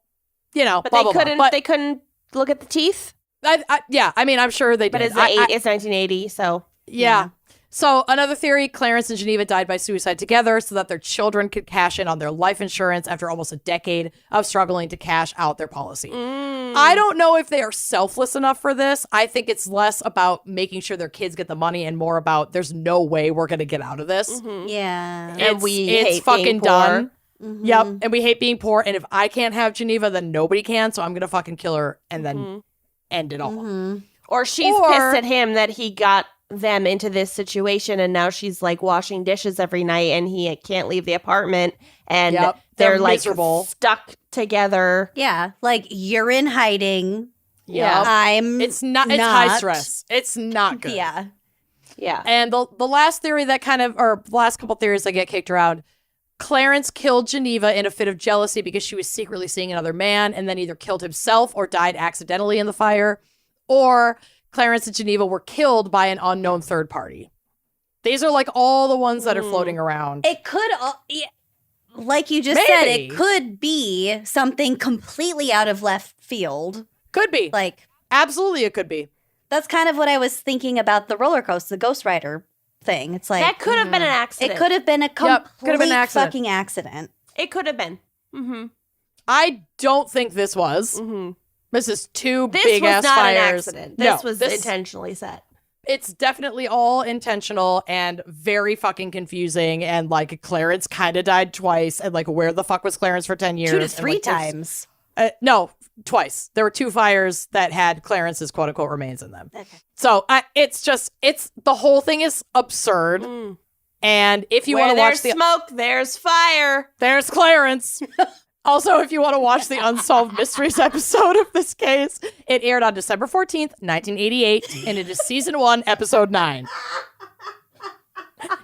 But blah, they blah, blah. couldn't. But They couldn't look at the teeth. I mean, I'm sure they did. But it's it's 1980, so Yeah. So another theory, Clarence and Geneva died by suicide together so that their children could cash in on their life insurance after almost a decade of struggling to cash out their policy. I don't know if they are selfless enough for this. I think it's less about making sure their kids get the money and more about there's no way we're going to get out of this. Yeah. And It's we it's hate fucking being poor. done. Yep. And we hate being poor. And if I can't have Geneva, then nobody can. So I'm going to fucking kill her and then end it all. Or she's Or- pissed at him that he got them into this situation, and now she's like washing dishes every night, and he can't leave the apartment, and Yep, they're they're like miserable. stuck together. Yeah. Like, you're in hiding. Yeah. I'm It's high stress. It's not good. Yeah. Yeah. And the last theory that the last couple theories that get kicked around, Clarence killed Geneva in a fit of jealousy because she was secretly seeing another man and then either killed himself or died accidentally in the fire, or Clarence and Geneva were killed by an unknown third party. These are like all the ones that are floating around. It could, like you just said, Maybe. it could be something completely out of left field. Could be. Like, Absolutely it could be. that's kind of what I was thinking about the roller coaster, the Ghost Rider thing. It's like, That could have been an accident. it could have been a could have complete been an accident. fucking accident. It could have been. Mm-hmm. I don't think this was. Mm-hmm. This is two This big was ass not fires. an accident. This No, was intentionally set. It's definitely all intentional and very fucking confusing. And like Clarence kind of died twice. And like, where the fuck was Clarence for 10 years? 2 to And, 3 like, there's- times. No, twice. There were 2 fires that had Clarence's quote unquote remains in them. Okay. So it's the whole thing is absurd. And if you want to watch there's smoke, there's fire. there's Clarence. Also, if you want to watch the Unsolved Mysteries episode of this case, it aired on December 14th, 1988, and it is season 1, episode 9.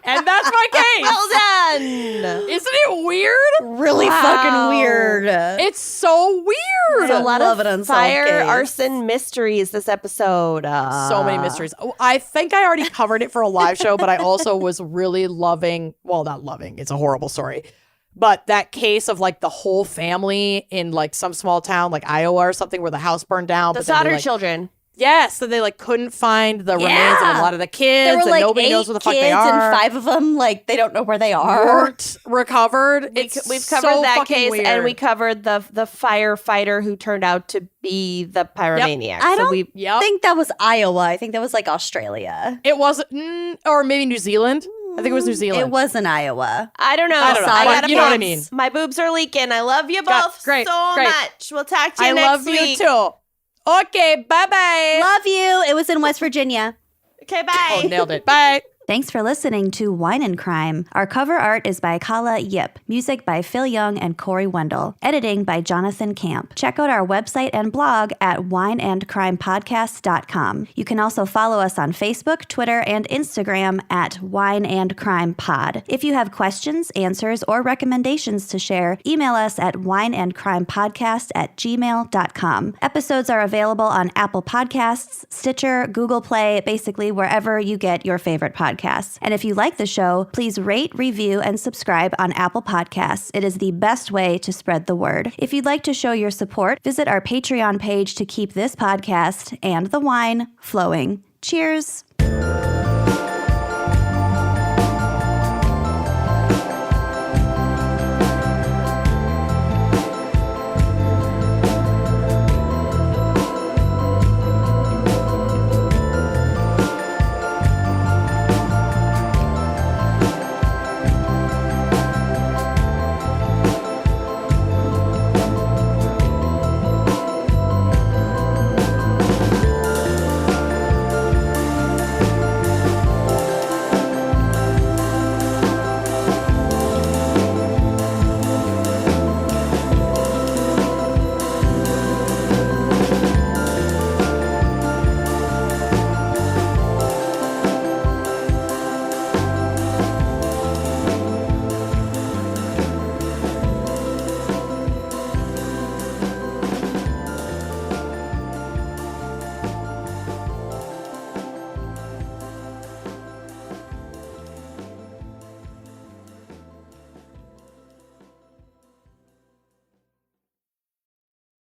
And that's my case. Well done. Isn't it weird? Really fucking weird. It's so weird. There's a lot love of an unsolved fire, case. arson mysteries this episode. So many mysteries. Oh, I think I already covered it for a live show, but I also was really loving, well, not loving, it's a horrible story, but that case of like the whole family in like some small town like Iowa or something where the house burned down. The but then they, soldered like, children. Yes, so they like couldn't find the remains of a lot of the kids, There were and like nobody 8 knows where the fuck kids, they are. and 5 of them, like, they don't know where they are. Weren't recovered. We've covered so that fucking case, weird. and we covered the firefighter who turned out to be the pyromaniac. I So don't we think that was Iowa. I think that was like Australia. It wasn't, or maybe New Zealand. I think it was New Zealand. It wasn't Iowa. I don't know. I don't know, I but got you know what I mean. My boobs are leaking. I love you both Great, so great. much. We'll talk to you I next love week. you too. Okay, bye-bye. Love you. It was in West Virginia. Okay, bye. Oh, nailed it. Bye. Thanks for listening to Wine and Crime. Our cover art is by Kala Yip. Music by Phil Young and Corey Wendell. Editing by Jonathan Camp. Check out our website and blog at wineandcrimepodcast.com. You can also follow us on Facebook, Twitter, and Instagram at Wine and Crime Pod. If you have questions, answers, or recommendations to share, email us at wineandcrimepodcast@gmail.com. Episodes are available on Apple Podcasts, Stitcher, Google Play, basically wherever you get your favorite podcasts. And if you like the show, please rate, review, and subscribe on Apple Podcasts. It is the best way to spread the word. If you'd like to show your support, visit our Patreon page to keep this podcast and the wine flowing. Cheers.